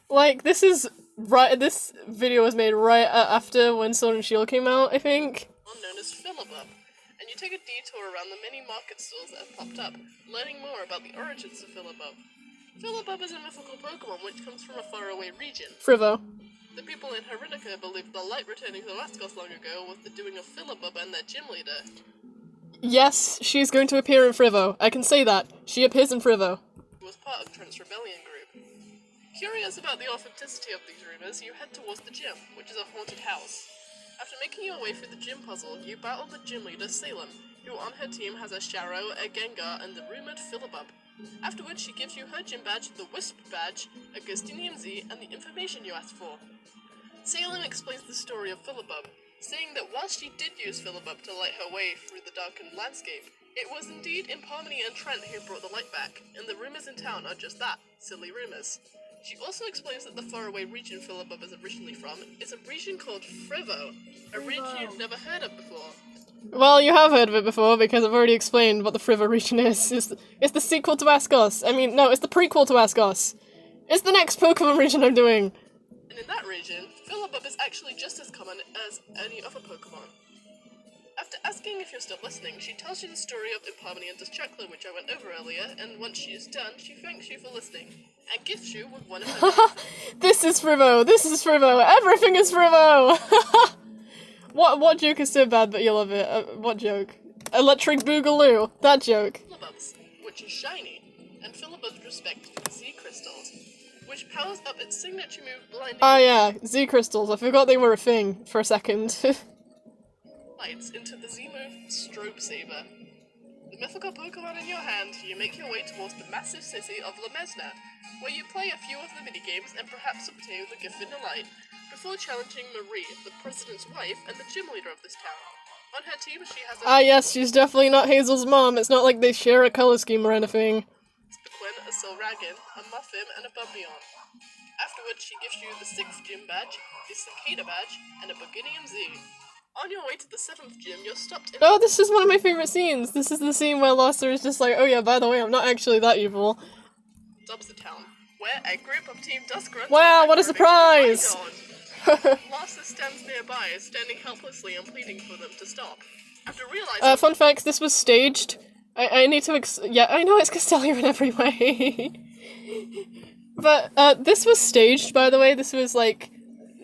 Like, this video was made right after when Sword and Shield came out, I think. Known as Philibub. And you take a detour around the many market stalls that have popped up, learning more about the origins of Philibub. Philibub is a mythical Pokemon which comes from a faraway region. Frivo. The people in Herenica believed the light returning to Askos long ago was the doing of Philibub and their gym leader. Yes, she's going to appear in Frivo. I can say that. She appears in Frivo. Who was part of Trent's rebellion group. Curious about the authenticity of these rumors, you head towards the gym, which is a haunted house. After making your way through the gym puzzle, you battle the gym leader, Salem, who on her team has a Sharo, a Gengar, and the rumored Philibub. Afterwards, she gives you her gym badge, the Wisp badge, a Gustinium Z, and the information you asked for. Salem explains the story of Philibub, saying that while she did use Philibub to light her way through the darkened landscape, it was indeed Impomni and Trent who brought the light back, and the rumors in town are just that, silly rumors. She also explains that the faraway region Philibub is originally from is a region called Frivo, a region you've never heard of before. Well, you have heard of it before, because I've already explained what the Friva region is. It's the sequel to Askos. I mean, no, it's the prequel to Askos. It's the next Pokemon region I'm doing. And in that region, Philibub is actually just as common as any other Pokemon. After asking if you're still listening, she tells you the story of Impomni and Duskchakla, which I went over earlier, and once she is done, she thanks you for listening, and gifts you with one of her This is Frivo! This is Frivo! Everything is Frivo! What joke is so bad that you love it? What joke? Electric Boogaloo! That joke. Philibubs, which is shiny, and Philibubs respect Z crystals, which powers up its signature move blinding Ah yeah, Z crystals. I forgot they were a thing for a second. lights into the Z move Strobe Saber. The mythical Pokemon in your hand, you make your way towards the massive city of Lamesna, where you play a few of the minigames and perhaps obtain the gift in the light, before challenging Marie, the president's wife and the gym leader of this town. On her team, she has a Ah yes, she's definitely not Hazel's mom. It's not like they share a color scheme or anything. Quinn, a Solragon, a Muffin, and a Bubbleon. Afterwards, she gives you the 6th gym badge, the Cicada badge, and a Buginium Z. On your way to the 7th gym, you're stopped in Oh, this is one of my favorite scenes. This is the scene where Losser is just like, oh yeah, by the way, I'm not actually that evil. Dubs the town, where a group of Team Duskgrunts Wow, what a surprise! Losser stands nearby, standing helplessly and pleading for them to stop. After realizing Fun facts, this was staged. I need to yeah, I know it's Castelia in every way. But, this was staged, by the way. This was, like,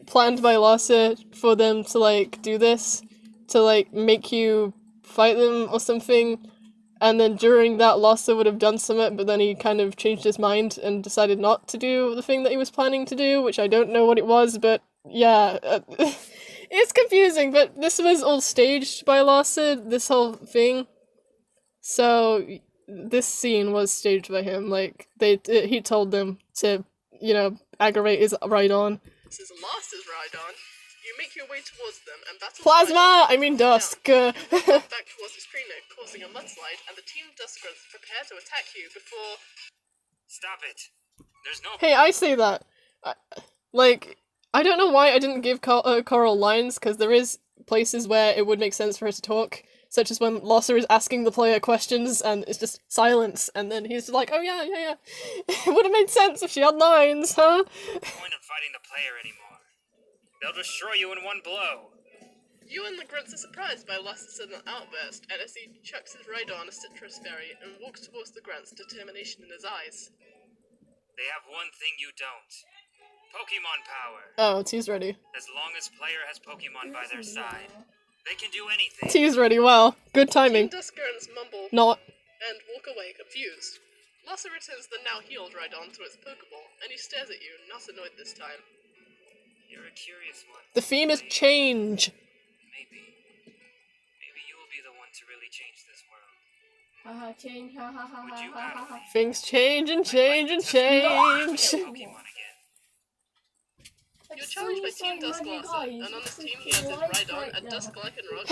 planned by Losser for them to, like, do this. To, like, make you fight them or something. And then during that, Losser would have done something, but then he kind of changed his mind and decided not to do the thing that he was planning to do, which I don't know what it was, but yeah. It's confusing, but this was all staged by Losser, this whole thing. So, this scene was staged by him, like, he told them to, you know, aggravate his Rhydon. this is Losser's Rhydon, you make your way towards them and battle Plasma! I mean Dusk. back towards the screener, causing a mudslide, and the Team Duskgrunts prepare to attack you before... Stop it. There's no... Hey, I say that. Like, I don't know why I didn't give Coral lines, because there is places where it would make sense for her to talk, such as when Losser is asking the player questions, and it's just silence, and then he's like, oh yeah. It would have made sense if she had lines, huh? point of fighting the player anymore. They'll destroy you in one blow. You and the Grunts are surprised by Losser's sudden outburst, and as he chucks his Rhydon a citrus berry and walks towards the Grunts, determination in his eyes. They have one thing you don't. Pokemon power. Oh, T's ready. As long as player has Pokemon by their side, they can do anything. T's ready, wow. Good timing. Team Duskgrunts mumble Not. and walk away confused. Losser returns the now healed Rhydon to its Pokeball, and he stares at you, not annoyed this time. You're a curious one. The theme is change. Maybe you will be the one to really change this world. Change, ha ha ha Would you ha battle ha. me? Things change and change and change. Pokemon again. You're challenged by Team Dusklosser, and on this team he has his Rhydon, a Dusk-Lycanroc,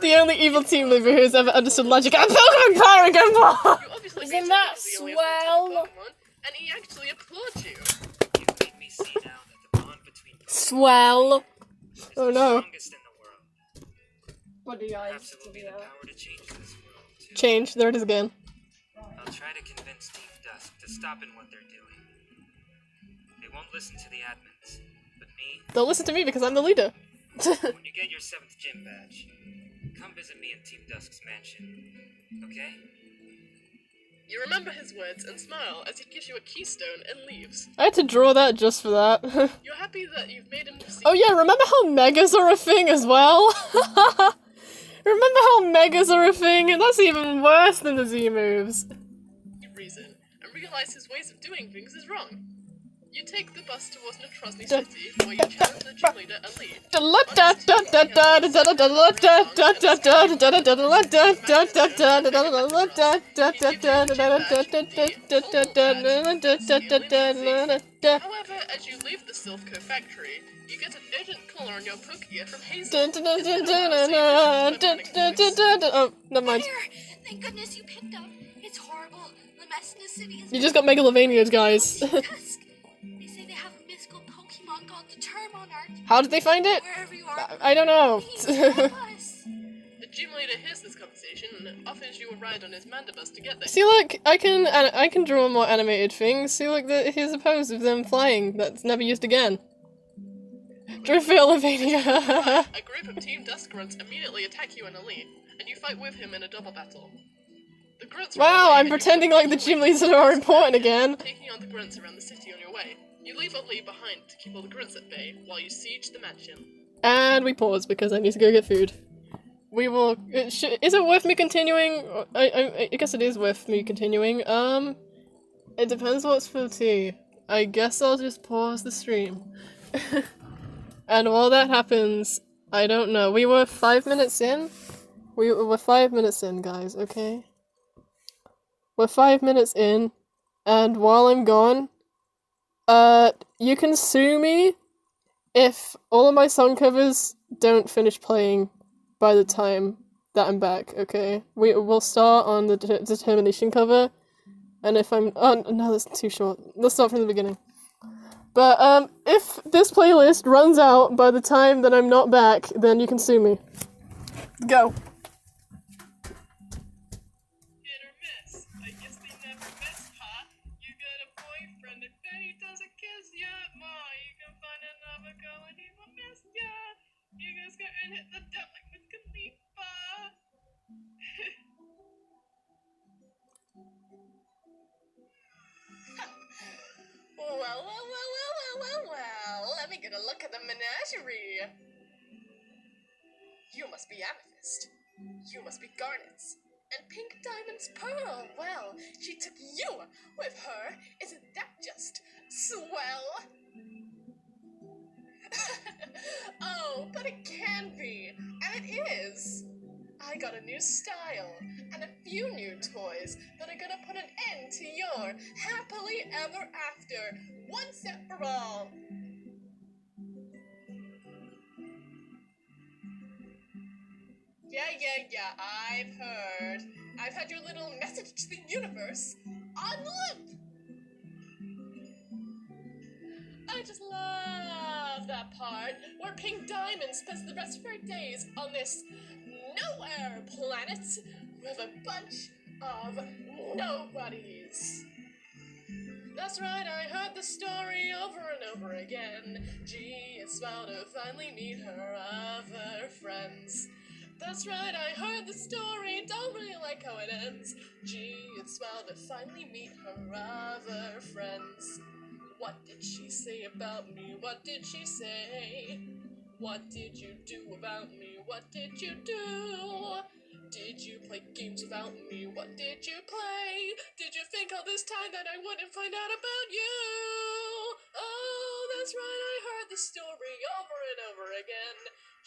The only evil team leader who's ever understood logic and Pokemon power again. You obviously Isn't beat him that because he only has swell? 1 Pokemon, and he actually applauds you. You made me see now that the bond between Swell. is Oh the no. strongest in the world. What do you guys Perhaps it will be the power to change this world too. Change. There it is again. I'll try to convince Team Dusk to stop in what they're doing. They won't listen to the admins, but me. They'll listen to me because I'm the leader. When you get your 7th gym badge, come visit me in Team Dusk's mansion. Okay? You remember his words and smile as he gives you a keystone and leaves. I had to draw that just for that. You're happy that you've made him see Oh yeah, remember how megas are a thing as well? Remember how megas are a thing? And that's even worse than the Z moves. reason, and realize his ways of doing things is wrong. You take the bus towards Netrosny City, where you challenge the gym leader and leave. However, as you leave the Silphco factory, you get an urgent call on your Pokegear from Hazel. Oh, never mind. There! Thank goodness you picked up. It's horrible. The mess in the city is... You just got Megalovanias, guys. Tusk. They say they have a mystical Pokemon called the Termonarch. How did they find it? Wherever you are, I don't know. please help us. The gym leader hears this conversation and offers you a ride on his Mandibus to get there. See, look, I can draw more animated things. See, look, here's a pose of them flying that's never used again. Drifilivania. A group of Team Dusk Grunts immediately attack you and Elite, and you fight with him in a double battle. The Grunts Wow, I'm pretending like the gym leaders are important again. taking on the Grunts around the city on your way. You leave Elite behind to keep all the Grunts at bay while you siege the mansion. And we pause because I need to go get food. We will. Is it worth me continuing? I guess it is worth me continuing. It depends what's for tea. I guess I'll just pause the stream. And while that happens, I don't know. We were 5 minutes in. We're 5 minutes in, guys. Okay. We're 5 minutes in, and while I'm gone, you can sue me if all of my song covers don't finish playing by the time that I'm back, okay? We'll start on the Determination cover, and if I'm... Oh, no, that's too short. Let's start from the beginning. But, if this playlist runs out by the time that I'm not back, then you can sue me. Go. Hit or miss. I guess they never miss, huh? You got a boyfriend, if then he doesn't kiss ya, ma, you can find another girl and he will miss ya. You guys go and hit the deck like with Khalifa. Well, let me get a look at the menagerie. You must be Amethyst. You must be Garnets. And Pink Diamond's Pearl. Well, she took you with her. Isn't that just swell? Oh, but it can be. And it is. I got a new style and a few new toys that are gonna put an end to your happily ever after, once and for all. Yeah, I've heard. I've had your little message to the universe on loop. I just love that part where Pink Diamond spends the rest of her days on this nowhere planet with a bunch of nobodies. That's right, I heard the story over and over again. Gee, it's swell to finally meet her other friends. That's right, I heard the story, don't really like how it ends. Gee, it's swell to finally meet her other friends. What did she say about me? What did she say? What did you do about me? What did you do? Did you play games without me? What did you play? Did you think all this time that I wouldn't find out about you? Oh, that's right, I heard the story over and over again.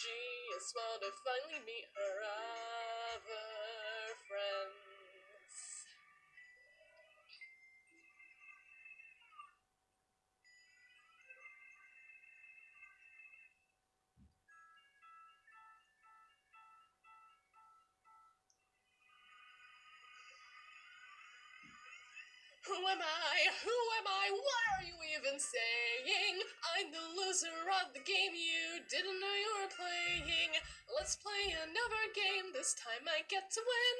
Gee, it's swell to finally meet her other friends. Who am I? Who am I? What are you even saying? I'm the loser of the game you didn't know you were playing. Let's play another game, this time I get to win.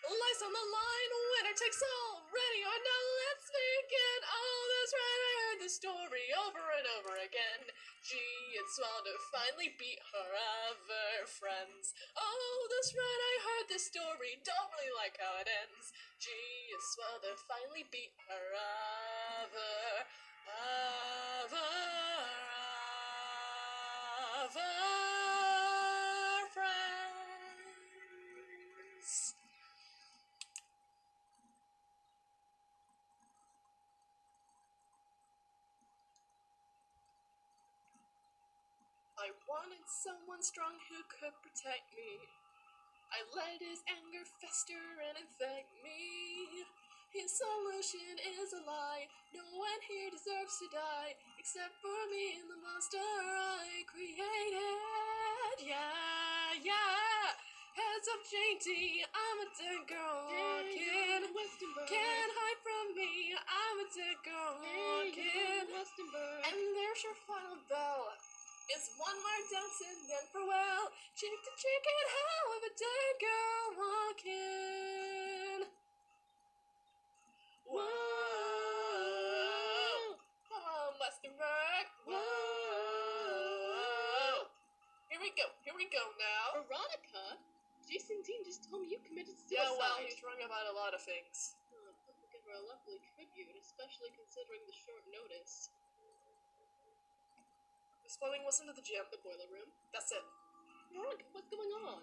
Life's on the line, winner takes all. Ready or not, let's begin. Oh, that's right, I heard the story over and over again. Gee, it's swell to finally beat her other friends. Oh, that's right, I heard the story, don't really like how it ends. Gee, it's swell to finally beat her other friends. I wanted someone strong who could protect me. I let his anger fester and infect me. His solution is a lie. No one here deserves to die, except for me and the monster I created. Yeah, yeah. Heads up, JD. I'm a dead girl walking. Can't hide from me. I'm a dead girl walking. And there's your final bell. It's one more dance and then farewell. Cheek to cheek in hell with a dead girl walking. Whoa. Come on, Westenberg. Whoa. Here we go now. Veronica? Jason Dean just told me you committed suicide. Yeah, well, he's wrong about a lot of things. Oh, I could give her a lovely tribute, especially considering the short notice. The spelling was into the gym. The boiler room? That's it. Veronica, what's going on?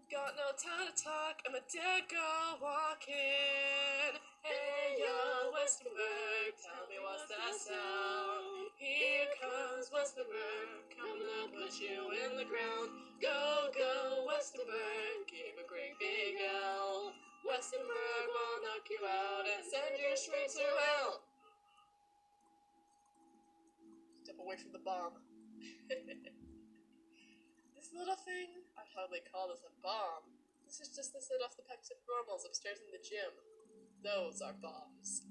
Got no time to talk, I'm a dead girl walking. Hey yo, Westenberg, tell me what's that sound? Here comes Westenberg, coming to put you in the ground. Go, go, Westenberg, give a great big L. Westenberg will knock you out and send you straight to hell. Step away from the bomb. This little thing, I'd hardly call this a bomb. This is just the set off the packs of normals upstairs in the gym. Those are bombs.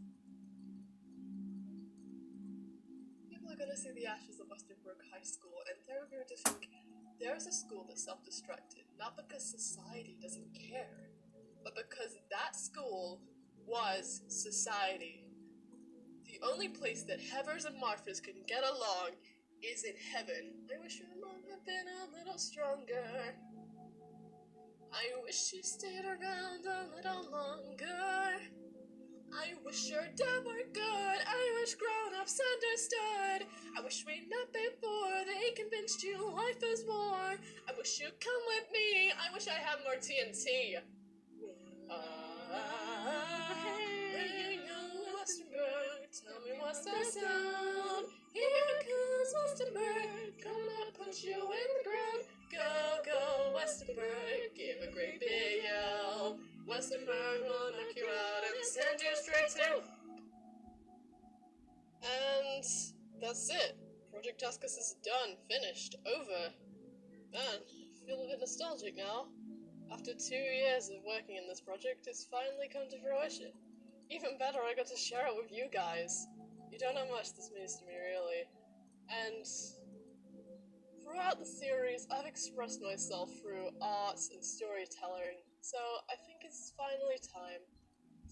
People are gonna see the ashes of Westenberg High School, and they're going to think there's a school that self-destructed, not because society doesn't care, but because that school was society. The only place that Heathers and Marthas can get along is in heaven. I wish your mom had been a little stronger. I wish she stayed around a little longer. I wish your dad were good. I wish grown-ups understood. I wish we'd met before they convinced you life is war. I wish you'd come with me. I wish I had more TNT. Hey, yo, Westenberg, tell me what's that sound? Here comes Westenberg, gonna put you in the ground. Go, go, Westenberg, give a great big yell. Westenberg will knock you out and send you straight to... And that's it. Project Askos is done, finished, over. Man, I feel a bit nostalgic now. After 2 years of working in this project, it's finally come to fruition. Even better, I got to share it with you guys. You don't know how much this means to me, really. And throughout the series, I've expressed myself through art and storytelling, so I think it's finally time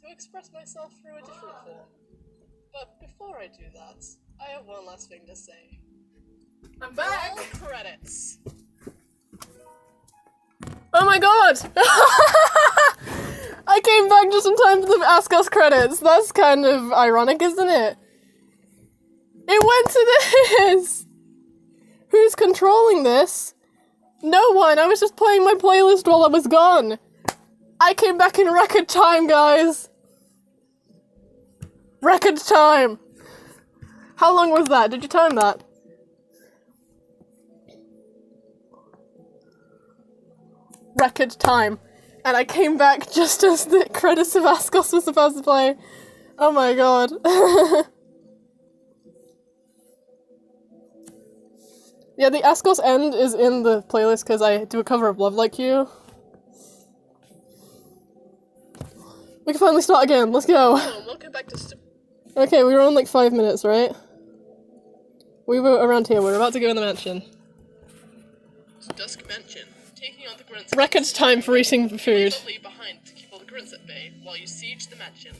to express myself through a different form. But before I do that, I have one last thing to say. I'm back! Roll credits. Oh my god! I came back just in time for the Askos credits. That's kind of ironic, isn't it? It went to this! Who's controlling this? No one! I was just playing my playlist while I was gone! I came back in record time, guys! Record time! How long was that? Did you time that? Record time. And I came back just as the credits of Askos was supposed to play. Oh my god. Yeah, the Askos end is in the playlist because I do a cover of Love Like You. We can finally start again, let's go! Welcome back to Okay, we were on like 5 minutes, right? We were around here, we're about to go in the mansion. Dusk Mansion, taking on the grunts. Record time for eating food. Leave behind to keep all the grunts at bay while you siege the mansion.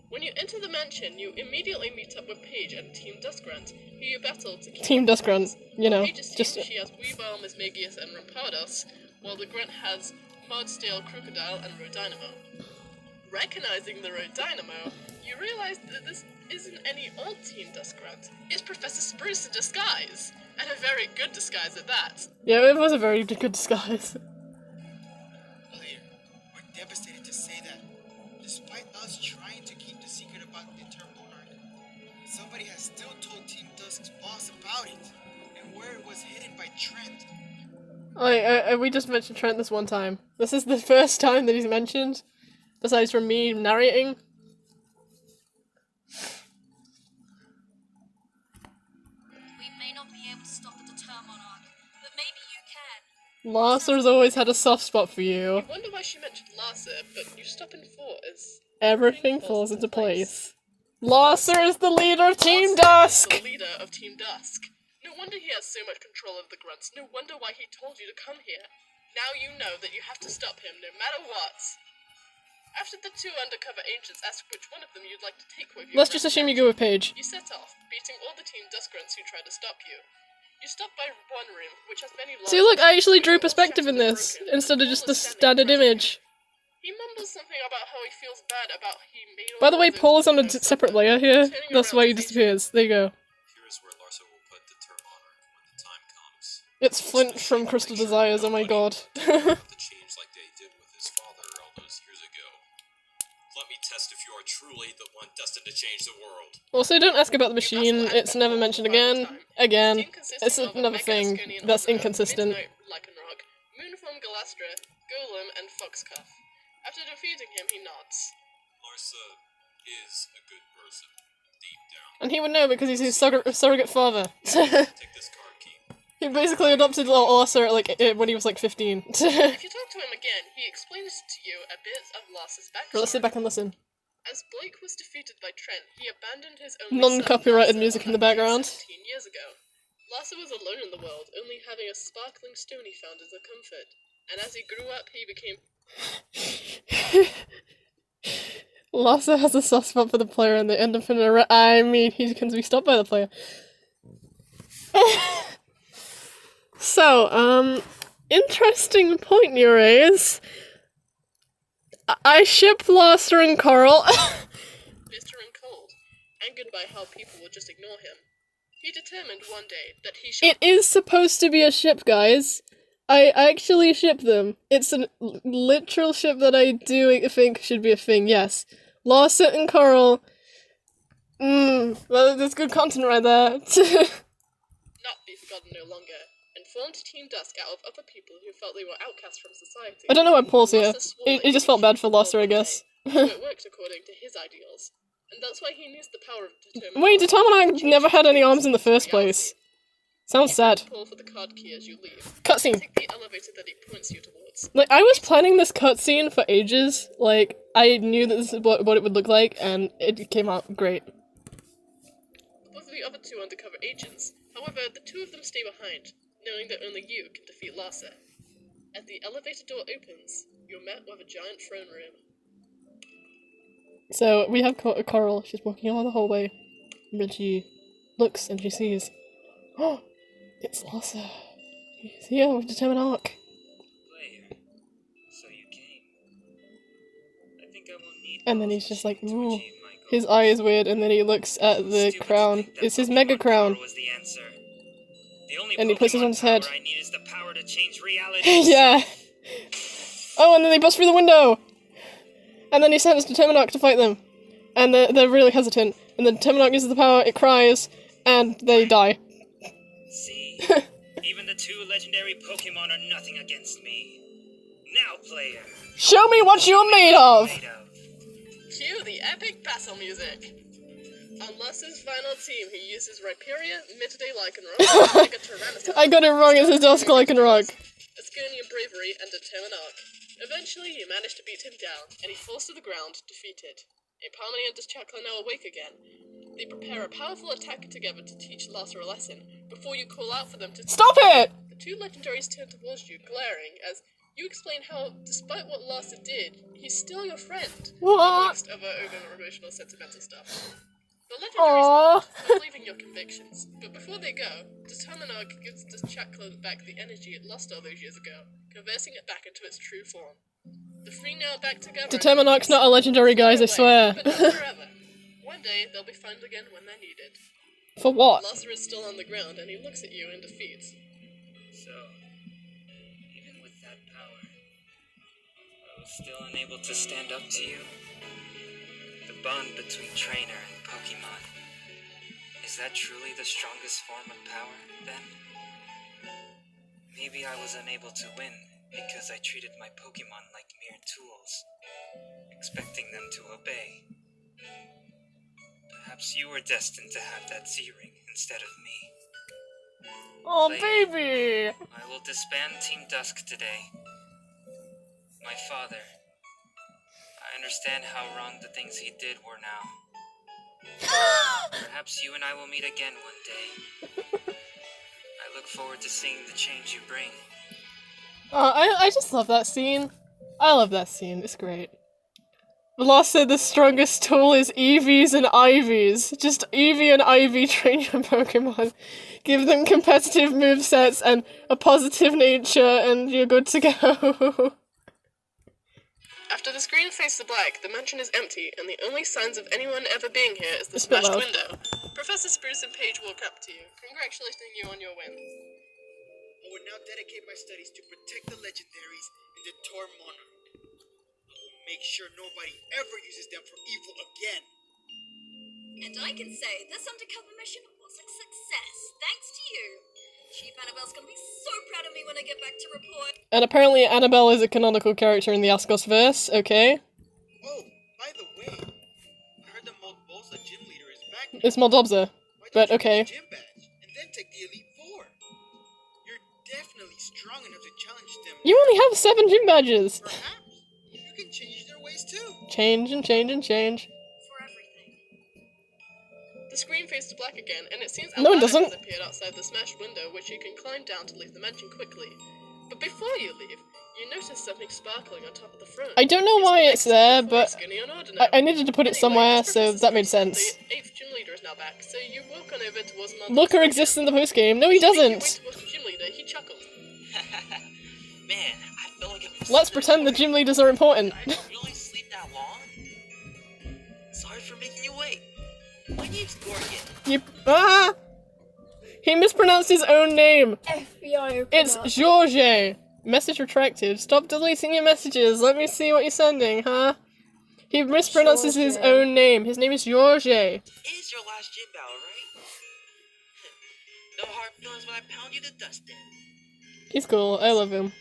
When you enter the mansion, you immediately meet up with Paige and Team Duskgrunt, who you battle to keep Team Duskgrunt, you know, Paige's just... team, she has Weebalm, Asmagius, and Rampardos, while the grunt has Mudstale, Crocodile, and Rodynamo. Recognizing the Rodynamo, you realize that this isn't any old Team Duskgrunt. It's Professor Spruce in disguise, and a very good disguise at that. Yeah, it was a very good disguise. Clear. We're devastated to say that, despite us trying to keep the secret about the Eternal Monarch, somebody has still told Team Dusk's boss about it. and where it was hidden by Trent. We just mentioned Trent this one time. This is the first time that he's mentioned, besides from me narrating. We may not be able to stop at the Termonarch, but maybe you can. Larsa's always had a soft spot for you. I wonder why she mentioned Larsa, but you stop in 4 as Everything falls into place. Larsa is the leader of Team Larsa Dusk! is the leader of Team Dusk. No wonder he has so much control of the grunts. No wonder why he told you to come here. Now you know that you have to stop him, no matter what. After the 2 undercover agents asked which one of them you'd like to take with you, Let's just assume you go with Paige. you set off, beating all the Team Dusk grunts who tried to stop you. You stop by one room, which has many See, look, I actually drew all perspective in shattered and this, broken, instead of and just Paul the is standing standard in front of you. image. He mumbles something about how he feels bad about he made all By the way, of those Paul is on a videos separate suffer. layer here. Turning That's around why he to face disappears. There you go. Here is where Larsa will put the Termonarch when the time comes. It's Flint from Crystal Desires, oh my god. To change like they did with his father all those years ago. Let me test if you are truly the one destined to change the world. Also, don't ask about the machine, it's never mentioned again. Again, it's another thing that's inconsistent. Midnight Lycanroc, Moonform Galastra, Golem, and Foxcuff. After defeating him, he nods. Larsa is a good person, deep down. And he would know because he's his surrogate father. Take this card key. He basically adopted little Larsa at, like, when he was like 15. If you talk to him again, he explains to you a bit of Larsa's backstory. Let's sit back and listen. As Blake was defeated by Trent, he abandoned his only Non-copyrighted son, music in Larsa, the background. 17 years ago. Larsa was alone in the world, only having a sparkling stone he found as a comfort. And as he grew up, he became... Larsa has a soft spot for the player and they end up in a I mean, he can be stopped by the player. So, interesting point you raise. I ship Larsa and Coral. bitter and cold, angered by how people would just ignore him. He determined one day that he should... It is supposed to be a ship, guys. I actually ship them. It's a literal ship that I do think should be a thing, yes. Larsa and Coral. Well, there's good content right there. not be forgotten no longer, and formed Team Dusk out of other people who felt they were outcast from society. I don't know why Paul's here. Larsa swore that He just felt bad for Larsa, I guess. so it worked according to his ideals, and that's why he used the power of determination. Wait, Determinant never had any arms in the first place. Sounds sad. Pull for the card key as you leave. Cutscene. Take the elevator that he points you towards. Like, I was planning this cutscene for ages. Like, I knew that this is what it would look like, and it came out great. Both of the other 2 undercover agents, however, the 2 of them stay behind, knowing that only you can defeat Larsa. As the elevator door opens, you're met with a giant throne room. So, we have Coral. She's walking along the hallway. And then she looks and she sees... Oh! It's Larsa. He's here with Determinarch. Player, so you came. I think I will need And then both he's just like, to ooh. achieve my goals. His eye is weird, and then he looks at the Stupid to crown. think that It's his Pokemon mega crown. power was the answer. The only And he puts it Pokemon on his head. power I need is the power to change reality. Yeah! Oh, and then they bust through the window! And then he sends Determinarch to fight them. And they're really hesitant. And then Determinarch uses the power, it cries, and they die. See, even the 2 legendary Pokemon are nothing against me. Now, player. Show me what you're made of! Cue the epic battle music! On Larsa's final team, he uses Rhyperior, Midday Lycanroc, Mega Tyranitar, I got it wrong, it's his Dusk Lycanroc. Asconian Bravery, and Determinarch. Eventually, he managed to beat him down, and he falls to the ground, defeated. Eparmony and Duskchak are now awake again. They prepare a powerful attack together to teach Larsa a lesson, before you call out for them to... Stop it! The 2 legendaries turn towards you, glaring, as you explain how, despite what Larsa did, he's still your friend. What? Amongst other emotional, sentimental stuff. The legendaries not leaving your convictions, but before they go, Determinarch gives Duskchak back the energy it lost all those years ago, conversing it back into its true form. The 3 now back together... Determinarch's not a legendary, guys, I swear. But not forever. One day, they'll be found again when they're needed. For what? Larsa is still on the ground, and he looks at you in defeat. So, even with that power, I was still unable to stand up to you. The bond between trainer and Pokemon. Is that truly the strongest form of power, then? Maybe I was unable to win because I treated my Pokemon like mere tools, expecting them to obey. Perhaps you were destined to have that Z-Ring instead of me. Oh, Later, baby! I will disband Team Dusk today. My father. I understand how wrong the things he did were now. Perhaps you and I will meet again one day. I look forward to seeing the change you bring. I just love that scene. I love that scene, it's great. Lost said the strongest tool is Eevees and Ivies. Just Eevee and Ivy train your Pokemon. Give them competitive movesets and a positive nature and you're good to go. After the screen fades to black, the mansion is empty, and the only signs of anyone ever being here is the It's a bit smashed loud. window. Professor Spruce and Paige walk up to you, congratulating you on your win. I will now dedicate my studies to protect the legendaries and deter Monarch. I will make sure nobody ever uses them for evil again. And I can say this undercover mission was a success, thanks to you. Chief Annabelle's gonna be so proud of me when I get back to report. And apparently Annabelle is a canonical character in the Askos verse, okay? Oh, by the way, I heard the Molbosa gym leader is back. It's Moldobza, Why don't but you okay. get a gym badge and then take the Elite Four? You're definitely strong enough to challenge them. You only have 7 gym badges! Perhaps you can change their ways too. Change and change and change. For everything. The screen fades to black again, and it seems No, it Aladdin doesn't. has appeared outside the smashed window, which you can climb down to leave the mansion quickly. But before you leave, you notice something sparkling on top of the throne. I don't know why it's there, but Skinny and ordinary. I needed to put it Anyway, somewhere, as so Professor that made Spruce said, sense. The 8th gym leader is now back, so you walk on over towards Mother. Looker exists in the postgame. No, he Making your way doesn't! towards the gym leader, he chuckled. Man, I feel like I'm Let's pretend the gym leaders are important. I didn't really sleep that long. Sorry for making you wait. My name's Gorgon. Ah! He mispronounced his own name! FBI open It's up. Georges! Message retracted. Stop deleting your messages. Let me see what you're sending, huh? He mispronounces his Georges. own name. His name is Georges. It is your last gym battle, right? No hard feelings when I pound you to dust then. He's cool. I love him.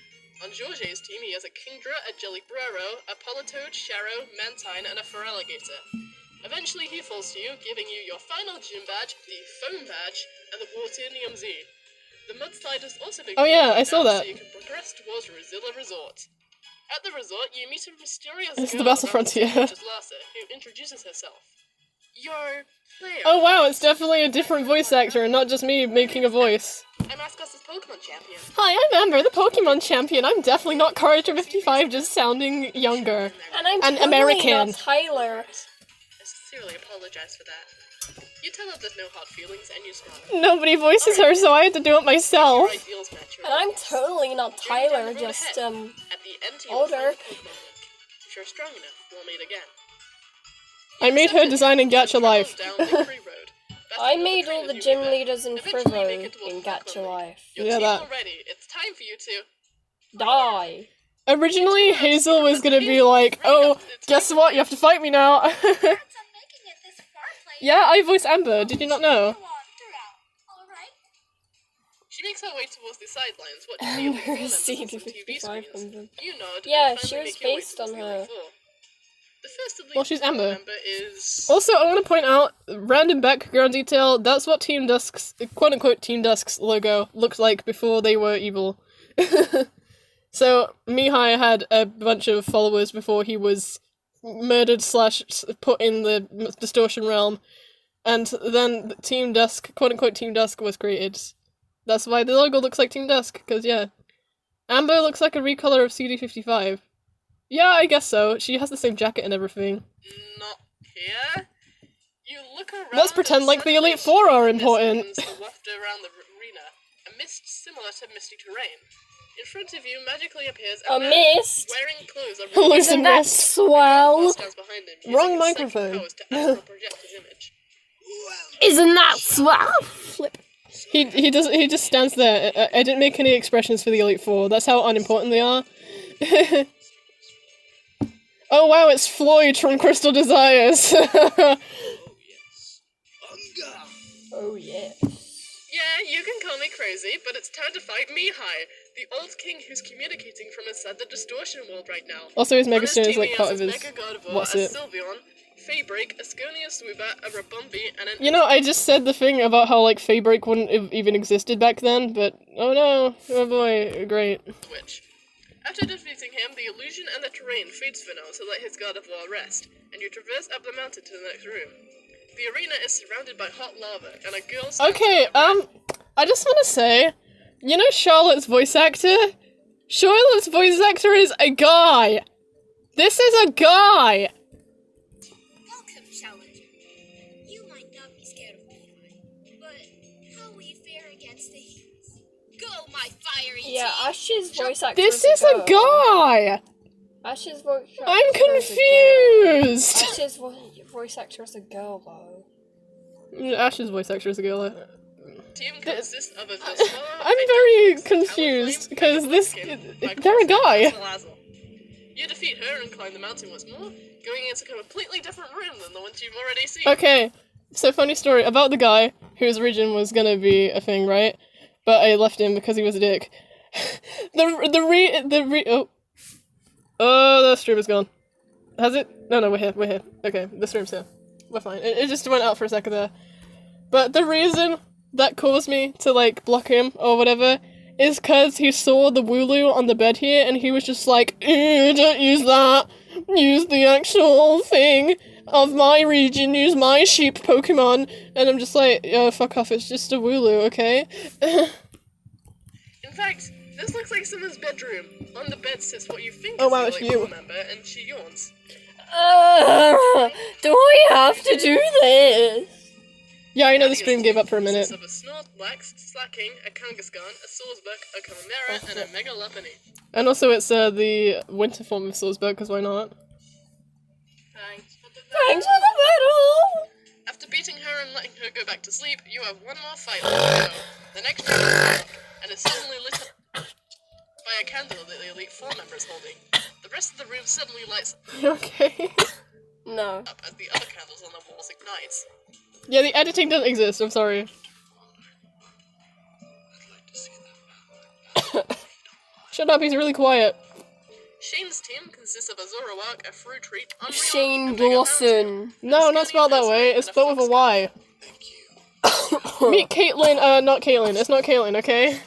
On Georges' team, he has a Kingdra, a Jellybrero, a Politoad, Sharrow, Mantine, and a Feraligatr. Eventually he falls to you, giving you your final gym badge, the Foam Badge, and the Wartinium Z. The Mudslide has also been Oh yeah, I completed saw now, that. so you can progress towards Rosilla Resort. At the resort, you meet a mysterious It's the girl Battle about the Frontier. same age as Larsa, who introduces herself. Your player. Oh wow, it's definitely a different voice actor and not just me making a voice. I'm Askos' Pokemon champion. Hi, I'm Amber, the Pokemon champion. I'm definitely not Character 55, just sounding younger. And I'm An totally American. not Tyler. I sincerely apologize for that. You tell her there's no hard feelings, and you smile. Nobody voices her, so I had to do it Your myself. ideals match your And I'm values. totally not Journey down Tyler, the road just, ahead. At the end, you will older. find a Pokemon link. If you're strong enough, we'll meet again. I made her design in Gacha Life. Down Victory Road. Best I of luck made training all the with gym you, Beth. leaders in Eventually Frivo make it towards in the Gacha Pokemon League. Life. Your Yeah, team that. already. It's time for you to Die. Originally, Hazel was gonna be like, oh, guess what, you have to fight me now. Congrats on making it this far, player. Yeah, I voice Amber, did you not know? Go on throughout, alright? She makes her way towards the sidelines, watching the Amber elite four members on TV CD55 screens. You nod. Yeah, and she finally was make your way based towards on the her. elite four. The first elite Well, she's four Amber. member is Also, I want to point out, random background detail, that's what Team Dusk's, quote-unquote Team Dusk's logo looked like before they were evil. So, Mihai had a bunch of followers before he was murdered / put in the distortion realm, and then Team Dusk, quote-unquote Team Dusk was created. That's why the logo looks like Team Dusk, because yeah. Amber looks like a recolor of CD55. Yeah, I guess so. She has the same jacket and everything. not here. You look around. Let's pretend and like the suddenly Elite Four are mist important. begins to waft around the arena. A mist similar to misty terrain. In front of you magically appears A man mist? wearing clothes of Hallucinate. Isn't that swell? stands behind him, Wrong using his psychic microphone. powers to astral project his image. Isn't that swell? Flip. He just stands there. I didn't make any expressions for the Elite Four. That's how unimportant they are. Oh wow, it's Floyd from Crystal Desires. Oh yes. Unga. Oh, yes. Yeah, you can call me crazy, but it's time to fight Mihai, the old king who's communicating from inside the distortion world right now. Also, his On his Megastone is team, like he part has of his his. Mecha God of War, What's a it? Sylveon, Faybreak, a Sconia Swooper, a Rabumbi, and an You know, I just said the thing about how like Faybreak wouldn't have even existed back then, but oh no, oh boy, great. Switch. After defeating him, the illusion and the terrain fades for now to let his God of War rest, and you traverse up the mountain to the next room. The arena is surrounded by hot lava, and a girl stands Okay, I just want to say, you know Charlotte's voice actor? Charlotte's voice actor is a guy! This is a guy! Welcome, challenger. You might not be scared of me, but how will you fare against the humans? Go, my fiery Yeah, team! Ash's voice actor This is a guy! Ash's voice actor I'm is a girl. confused! Ash's voice actor is a girl, though. Ash's voice actor is a girl. team consists of a Vespa, I'm very confused, because they're a guy. You defeat her and climb the mountain once more, going into a completely different room than the ones you've already seen. Okay, so funny story about the guy whose region was gonna be a thing, right? But I left him because he was a dick. Oh, the stream is gone. Has it? No, we're here. Okay, the stream's here. We're fine. It just went out for a second there. But the reason that caused me to, like, block him or whatever is because he saw the Wooloo on the bed here and he was just like, don't use that. Use the actual thing of my region. Use my sheep Pokemon. And I'm just like, oh, fuck off. It's just a Wooloo, okay? In fact, this looks like someone's bedroom. On the bed sits what you think Oh, is wow, your it's like, you. member, and she yawns. Do I have to do this? Yeah, I know the stream gave up for a minute. Consists of a Snorlax, Slacking, a Kangaskhan, a Swordsbuck, a Chimera, and a Mega Lopunny. And also it's the winter form of Swordsburg, because why not? Thanks for the Thanks for the medal! After beating her and letting her go back to sleep, you have one more fight left to go. The next room is dark, and is suddenly lit up by a candle that the Elite Four member is holding. The rest of the room suddenly lights Okay. No. up as the other candles on the walls ignite. Yeah, the editing doesn't exist, I'm sorry. Shut up, he's really quiet. Shane's team consists of a Zoroark, a Fruit Treat, Unreal, Shane a Mega Houndoom, Dawson. No, not spelled that way, it's spelled with a Y. Meet Caitlyn, not Caitlyn, it's not Caitlyn, okay?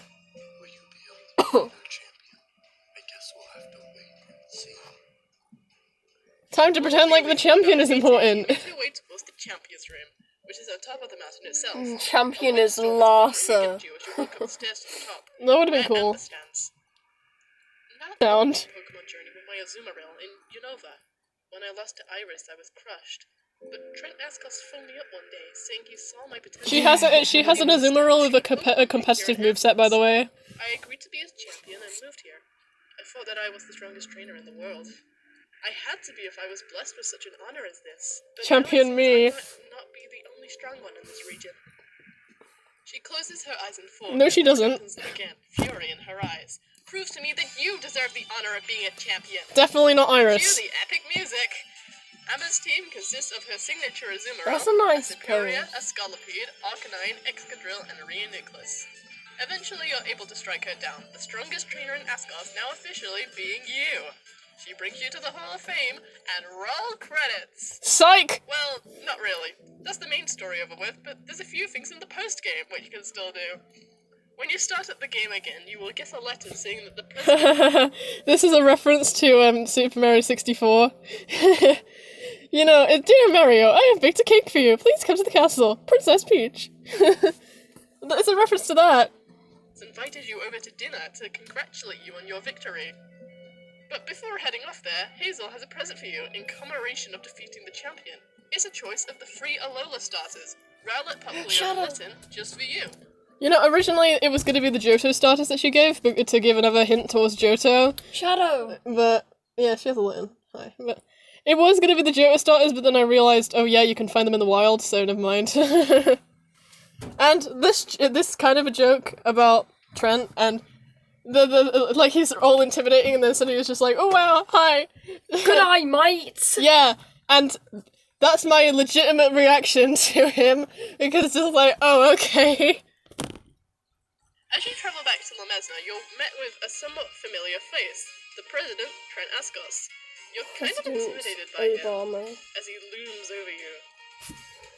Time to pretend like the champion is important. Make your way towards the Champion's Room, which is on top of the mountain itself. Champion is Larsa. Larsa. That would have been cool. Sound. Pokemon journey with my Azumarill in Unova. When I lost to Iris, I was crushed. But Trent Askos phoned me up one day, saying he saw my potential. She has an Azumarill with a competitive moveset, by the way. I agreed to be his champion and moved here. I thought that I was the strongest trainer in the world. I had to be if I was blessed with such an honor as this. But Champion now me. I might not be the only strong one in this region. She closes her eyes and falls. No, she doesn't. Again, fury in her eyes. Proves to me that you deserve the honor of being a champion. Definitely not Cue Iris. the epic music. Emma's team consists of her signature Azumarill, That's a nice Superior, pose. a Scolipede, Arcanine, Excadrill, and Rhea Nicholas. Eventually, you're able to strike her down, the strongest trainer in Askos now officially being you. She brings you to the Hall of Fame, and roll credits! Psych! Well, not really. That's the main story over with, but there's a few things in the post-game which you can still do. When you start up the game again, you will get a letter saying that the president... This is a reference to Super Mario 64. You know, dear Mario, I have baked a cake for you. Please come to the castle. Princess Peach. It's a reference to that. It's invited you over to dinner to congratulate you on your victory. But before heading off there, Hazel has a present for you in commemoration of defeating the champion. It's a choice of the 3 Alola starters, Rowlet, Popplio, and Litten, just for you. You know, originally it was going to be the Johto starters that she gave, but to give another hint towards Johto. Shadow! But, yeah, she has a Litten. Hi. But it was going to be the Johto starters, but then I realised, oh yeah, you can find them in the wild, so never mind. And this kind of a joke about Trent, and like, he's all intimidating, and then suddenly he's just like, oh wow, hi! Good eye, mate! Yeah, and that's my legitimate reaction to him, because it's just like, oh, okay. As you travel back to Lamezna, you're met with a somewhat familiar face, the President, Trent Askos. You're kind of President intimidated by Obama. him as he looms over you.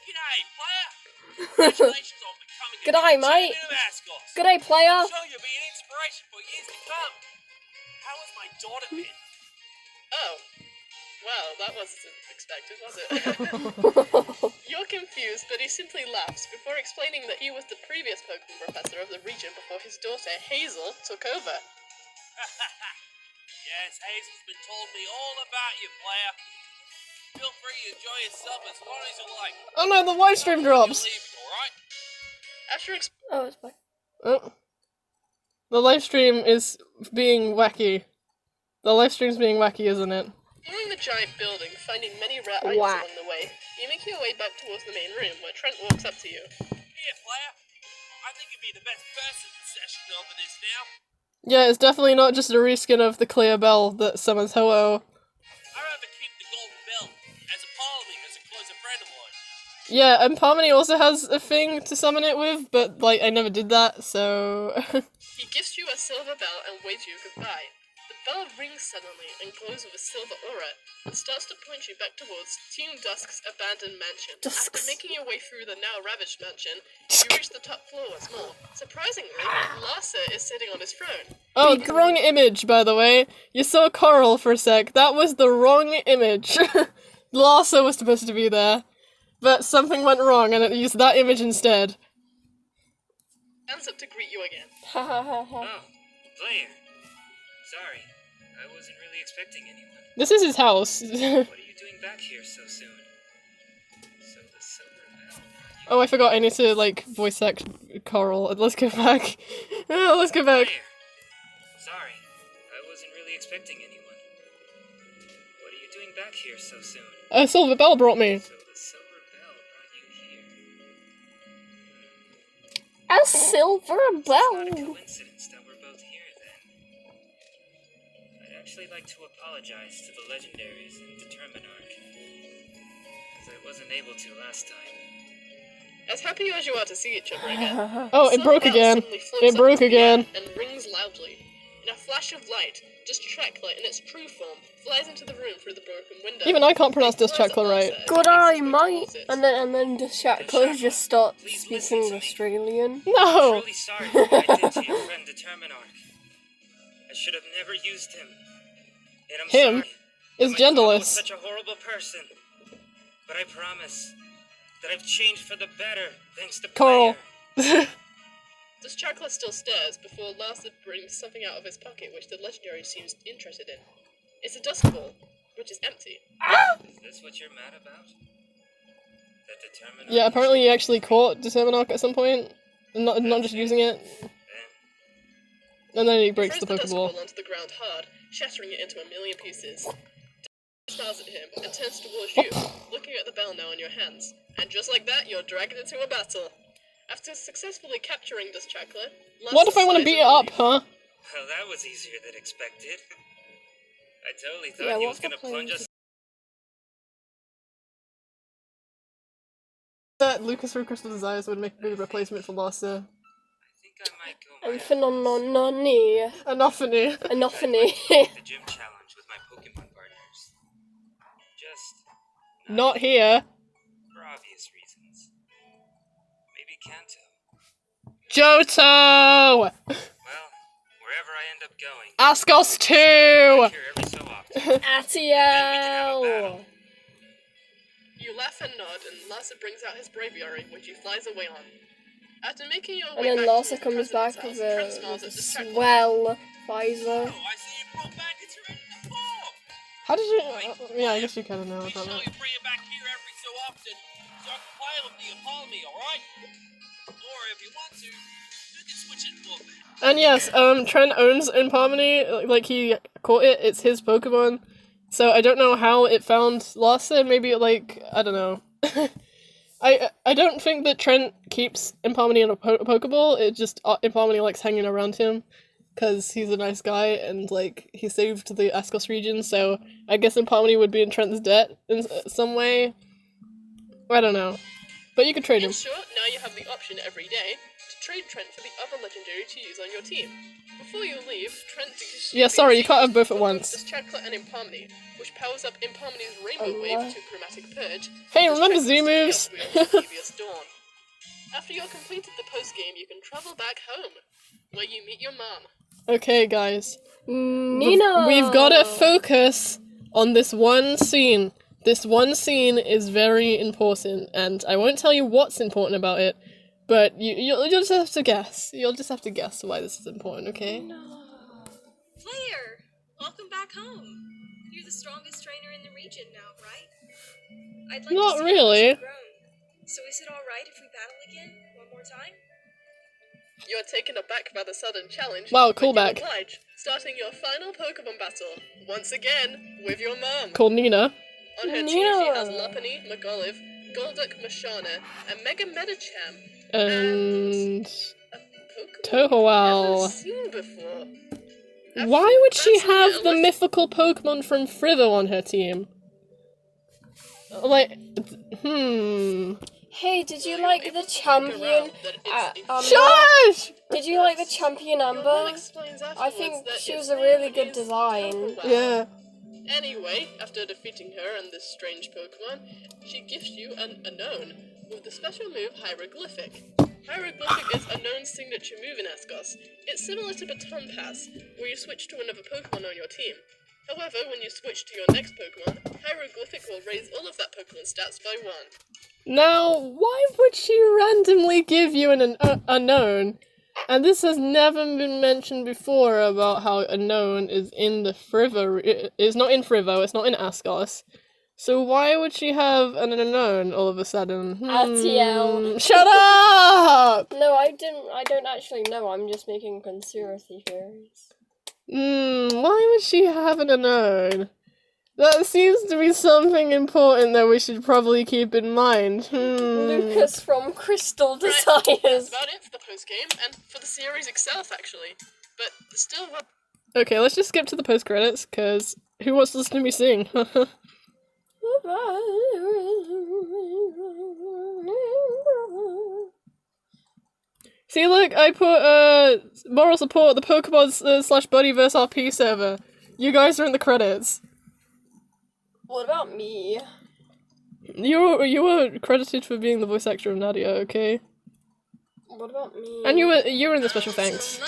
G'day, player. Congratulations on becoming a G'day, new mate. champion of Askos. G'day, player. I'm sure you'll be an inspiration for years to come. How has my daughter been? Oh. Well, that wasn't expected, was it? You're confused, but he simply laughs before explaining that he was the previous Pokemon professor of the region before his daughter, Hazel, took over. Yes, Hazel's been told me all about you, player. Feel free to enjoy yourself as long as you like. Oh no, the live stream drops! Alright? After Oh, it's fine. Oh. The live stream is being wacky. The live stream's being wacky, isn't it? exploring the giant building, finding many rare items Wow. along the way, you make your way back towards the main room, where Trent walks up to you. Here, player. I think you'd be the best person for session over this now. Yeah, it's definitely not just a reskin of the clear bell that summons Ho-Oh. I'd rather keep the golden bell as a Parliament as a closer friend of mine. Yeah, and Palmony also has a thing to summon it with, but, like, I never did that, so... He gives you a silver bell and waves you goodbye. The bell rings suddenly and glows with a silver aura, and starts to point you back towards Team Dusk's abandoned mansion. After making your way through the now ravaged mansion, you reach the top floor once more. Surprisingly, Larsa is sitting on his throne. Oh, the wrong image, by the way. You saw Coral for a sec. That was the wrong image. Larsa was supposed to be there, but something went wrong and it used that image instead. Stands up to greet you again. Oh, Blair. Sorry, I wasn't really expecting anyone. This is his house. What are you doing back here so soon? So the silver bell. Oh, I forgot. I need to, like, voice act Coral. Let's go back. Let's go back. Blair. Sorry, I wasn't really expecting anyone. What are you doing back here so soon? A silver bell brought me. So the silver bell brought you here. A silver It's not a bell. coincidence that we're both here then. I'd actually like to apologize to the legendaries and Determinarch, as I wasn't able to last time. As happy as you are to see each other again, Oh, it Silver broke Bell again. suddenly floats It up broke into the air again. and rings loudly. In a flash of light, Duskchakla in its true form flies into the room through the broken window. Even I can't pronounce It glares at Duskchakla right. Larsa as Good he eye, makes his way mate. towards it. And then the Shackler just starts speaking Australian. I'm No! truly sorry for what I did to your friend Determinarch. I should have never used him. And I'm Him sorry is that my father was genderless. such a horrible person. But I promise that I've changed for the better, thanks to Coral. Blair. Duskchakla still stares before Larsa brings something out of his pocket which the legendary seems interested in. It's a dusk ball, which is empty. Is this what you're mad about? That Determinarch Yeah, apparently he should- actually caught Determinarch at some point, and not just using it. Then And then he He breaks throws the the dusk Pokeball. ball onto the ground hard, shattering it into a million pieces. Smiles at him and turns towards you, looking at the bell now in your hands. And just like that, you're dragged into a battle. After successfully capturing Duskchakla, What if I want to beat it up, huh? Well, that was easier than expected. I totally thought Yeah, he what's was gonna the plan plunge to- us. That Lucas from Crystal Desires would make a good replacement for Larsa. I think I might go my And phenomenally. Enophany. Enophany. the gym challenge with my Pokemon partners. Just Not here. for obvious reasons. Maybe Kanto. Johto! Well, wherever I end up going. Askos 2! Back here every so often. Then we can have a Atiel. battle. You laugh and nod, and Larsa brings out his braviary, which he flies away on. After making your And way then back Larsa towards the comes president's back house, with Trent a smiles at Duskchakla. swell visor. Oh, I see you brought back its original form. How did you... yeah, I guess you kinda know Be about sure that. you bring it back here every so often, so I can play with the Apollo, alright? Or if you want to, you can switch it for me. And yes, Trent owns Impomni, like he caught it, it's his Pokemon. So I don't know how it found Larsa, maybe like, I don't know. I don't think that Trent keeps Impomni in a Pokeball, it just, Impomni likes hanging around him. Cause he's a nice guy, and like, he saved the Askos region, so I guess Impomni would be in Trent's debt in some way. I don't know. But you could trade In him. short, now you have the option every day to trade Trent for the other legendary to use on your team. Before you leave, Trent gives you Yeah, sorry, you can't have both at once. This Chakra and Imparmony, which powers up Imparmony's Rainbow Wave to Chromatic Purge. Hey, This remember Chakra Z is moves? chaos wheel to Devious Dawn. After you're completed the post-game, you can travel back home, where you meet your mom. Okay, guys. Nina! We've gotta focus on this one scene. This one scene is very important, and I won't tell you what's important about it, but you'll just have to guess. You'll just have to guess why this is important, okay? Player, welcome back home. You're the strongest trainer in the region now, right? I'd like Not to see really. how much you've grown. So is it alright if we battle again, one more time? You are taken aback by the sudden challenge. Wow, but callback. you oblige, starting your final Pokemon battle, once again, with your mom. Called Nina. On her team, she has Lopunny, Magoliv, Golduck, Mashana, and Mega Medicham, And... a Pokemon Toho-Owl. never seen before. Why would she After have that, the mythical Pokemon from Frivo on her team? Like, Hey, did you like the champion? Shush! Did you like the champion Your mom Amber? explains I afterwards think that she its was a really name good is design. Toho-Owl. Yeah. Anyway, after defeating her and this strange Pokemon, she gifts you an Unknown with the special move Hieroglyphic. Hieroglyphic is Unknown's signature move in Askos. It's similar to Baton Pass, where you switch to another Pokemon on your team. However, when you switch to your next Pokemon, Hieroglyphic will raise all of that Pokemon stats by 1. Now, why would she randomly give you an Unknown? And this has never been mentioned before about how Unknown is in the Frivo. It's not in Frivo, it's not in Askos. So why would she have an Unknown all of a sudden? Atiel. Shut up! No, I don't actually know, I'm just making conspiracy theories. Why would she have an Unknown? That seems to be something important that we should probably keep in mind. Lucas from Crystal Right, Desires. that's about it for the post-game, and for the series itself, actually. But still, Okay, let's just skip to the post-credits, because who wants to listen to me sing? See, look, I put, moral support, the Pokemon slash Buddyverse RP server. You guys are in the credits. What about me? You were credited for being the voice actor of Nadia, okay? What about me? And you were in the special thanks.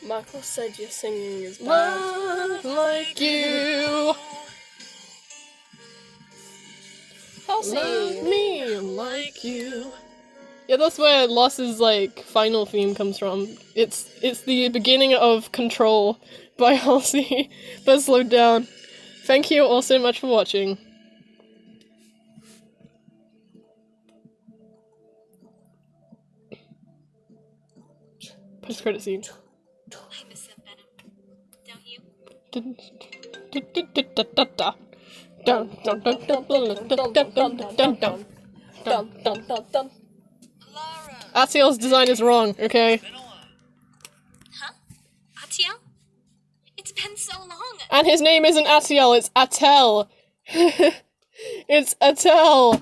Michael said your singing is bad. Love like you. Love me like you. Yeah, that's where Loss's like final theme comes from. It's the beginning of Control by Halsey, but slowed down. Thank you all so much for watching. Post-credit scene. I miss that Venom. Don't you? Atiel's design is wrong, okay? Huh? Atiel? It's been so long. And his name isn't Atiel, it's Atel. It's Atel.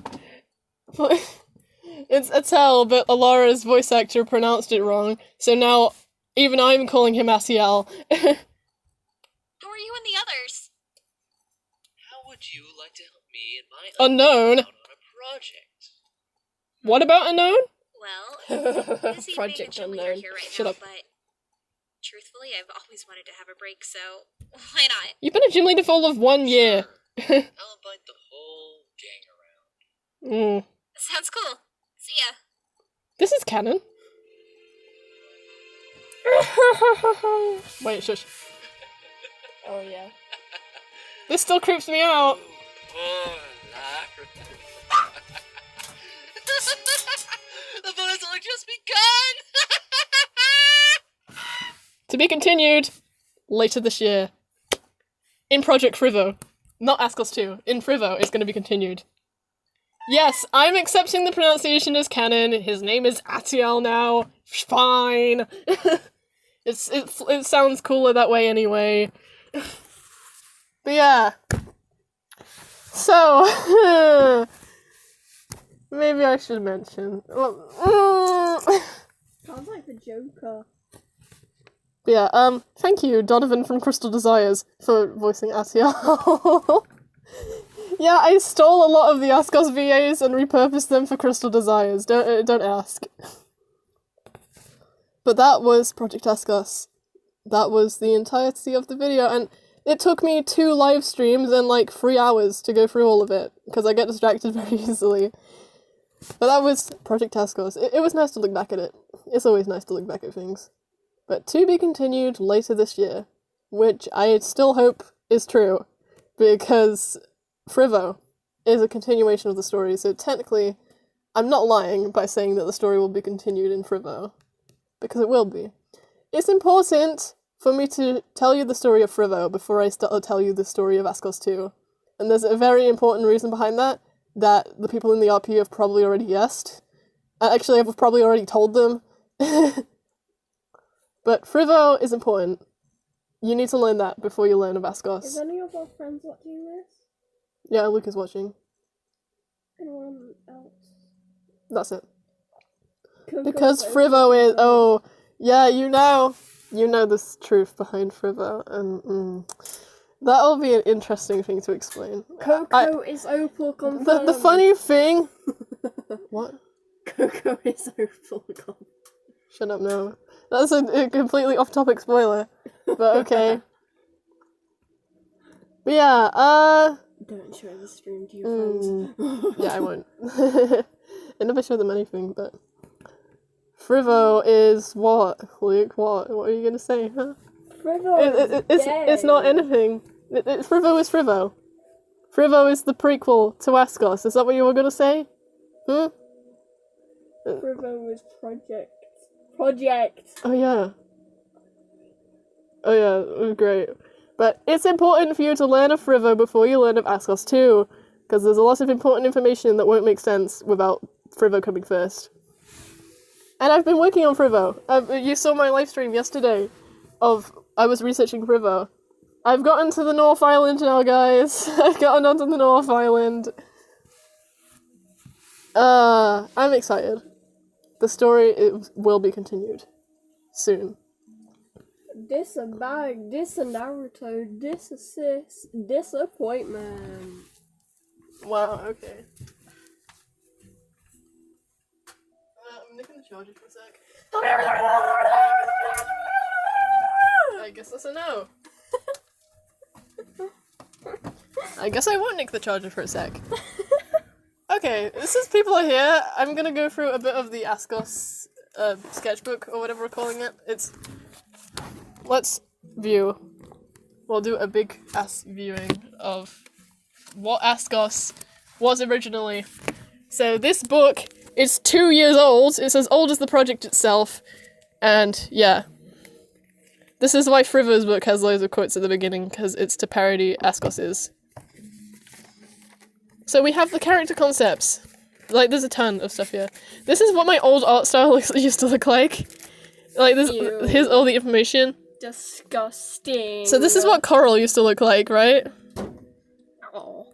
It's Atel, but Alara's voice actor pronounced it wrong, so now even I'm calling him Atiel. Who are you and the others? How would you like to help me in my Unknown. out on a project? What about Unknown? Well, busy being a Project gym leader Unknown. here right Shut now, up. but truthfully, I've always wanted to have a break, so why not? You've been a gym leader for all of 1 year. I'll invite the whole gang around. Sounds cool. See ya. This is canon. Wait, shush. Oh yeah. This still creeps me out. Oh, the fun has only just begun! To be continued later this year. In Project Frivo. Not Askos 2. In Frivo, it's going to be continued. Yes, I'm accepting the pronunciation as canon. His name is Atiel now. Fine. It sounds cooler that way anyway. But yeah. So, maybe I should mention. Sounds like the Joker. Yeah, thank you, Donovan from Crystal Desires, for voicing Asiel. Yeah, I stole a lot of the Askos VAs and repurposed them for Crystal Desires. Don't ask. But that was Project Askos. That was the entirety of the video, and it took me 2 live streams and like 3 hours to go through all of it, because I get distracted very easily. But that was Project Askos. It was nice to look back at it. It's always nice to look back at things. But to be continued later this year, which I still hope is true, because Frivo is a continuation of the story, so technically I'm not lying by saying that the story will be continued in Frivo, because it will be. It's important for me to tell you the story of Frivo before I start to tell you the story of Askos 2. And there's a very important reason behind that the people in the RP have probably already guessed. Actually, I've probably already told them. But Frivo is important. You need to learn that before you learn of Askos. Is any of our friends watching this? Yeah, Luke is watching. Anyone else? That's it. Coco Because Coco. Frivo is... Oh, yeah, you know the truth behind Frivo, and that'll be an interesting thing to explain. Coco is Opal confirmed. The funny thing... What? Coco is Opal confirmed. Shut up, no. That's a completely off-topic spoiler, but okay. But yeah, Don't show the stream to your friends. yeah, I won't. I never show them anything, but... Frivo is what, Luke? What are you gonna say, huh? Frivo It's not anything. Frivo is Frivo. Frivo is the prequel to Askos. Is that what you were gonna say? Hmm? Frivo is Project. Oh yeah, great. But it's important for you to learn of Frivo before you learn of Askos too, because there's a lot of important information that won't make sense without Frivo coming first. And I've been working on Frivo. You saw my live stream yesterday I was researching Frivo. I've gotten to the North Island now, guys. I've gotten onto the North Island. I'm excited. The story will be continued soon. This a bag, this a Naruto, this a sis, disappointment. Wow, okay. I'm nicking the charger for a sec. I guess that's a no. I guess I won't nick the charger for a sec. Okay, since people are here, I'm gonna go through a bit of the Askos sketchbook, or whatever we're calling it. Let's view. We'll do a big ass viewing of what Askos was originally. So this book is 2 years old. It's as old as the project itself. And yeah. This is why Frivo's book has loads of quotes at the beginning, because it's to parody Askos's. So we have the character concepts. Like, there's a ton of stuff here. This is what my old art style used to look like. Like, here's all the information. Disgusting. So this is what Coral used to look like, right? Oh.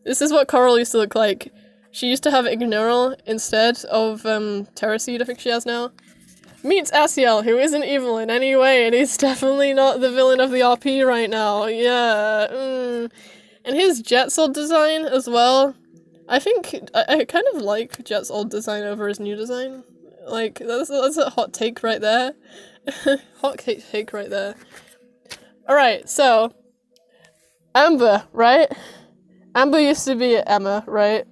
This is what Coral used to look like. She used to have Ignoral instead of Terraseed, I think she has now. Meets Asiel, who isn't evil in any way, and he's definitely not the villain of the RP right now. Yeah. And his Jet's old design as well. I think I kind of like Jet's old design over his new design. Like, that's a hot take right there. Hot take right there. Alright, so Amber, right? Amber used to be Emma, right?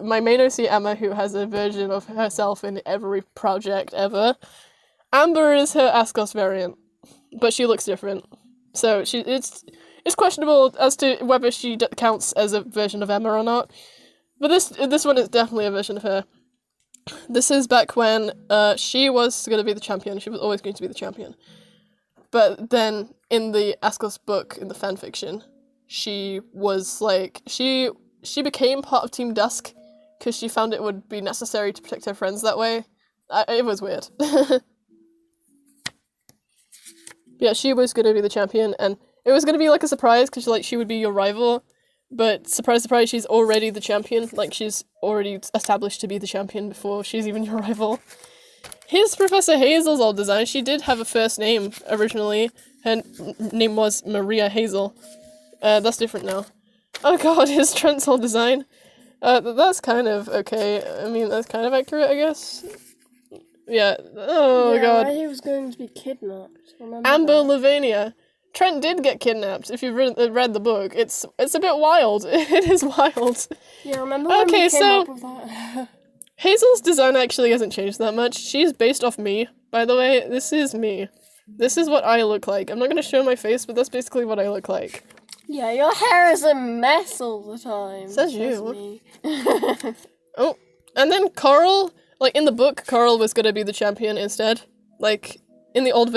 My main OC Emma, who has a version of herself in every project ever. Amber is her Askos variant, but she looks different. So it's questionable as to whether she counts as a version of Emma or not. But this one is definitely a version of her. This is back when she was going to be the champion. She was always going to be the champion. But then in the Askos book, in the fanfiction, she was like, she became part of Team Dusk because she found it would be necessary to protect her friends that way. It was weird. Yeah, she was going to be the champion, and it was going to be like a surprise because she would be your rival. but surprise, surprise, she's already the champion. Like, she's already established to be the champion before she's even your rival. Here's Professor Hazel's old design. She did have a first name originally. Her name was Maria Hazel. That's different now. Oh god, here's Trent's old design. That's kind of okay. I mean, that's kind of accurate, I guess. Yeah. Oh yeah, god. right, he was going to be kidnapped. Remember Amber that? Lavania. Trent did get kidnapped. If you've read the book, it's a bit wild. It is wild. Yeah, remember when Okay, we came so- up with that? Hazel's design actually hasn't changed that much. She's based off me, by the way. This is me. This is what I look like. I'm not gonna show my face, but that's basically what I look like. Yeah, your hair is a mess all the time. Says you. me. Oh, and then Coral, like in the book, Coral was gonna be the champion instead. Like in the old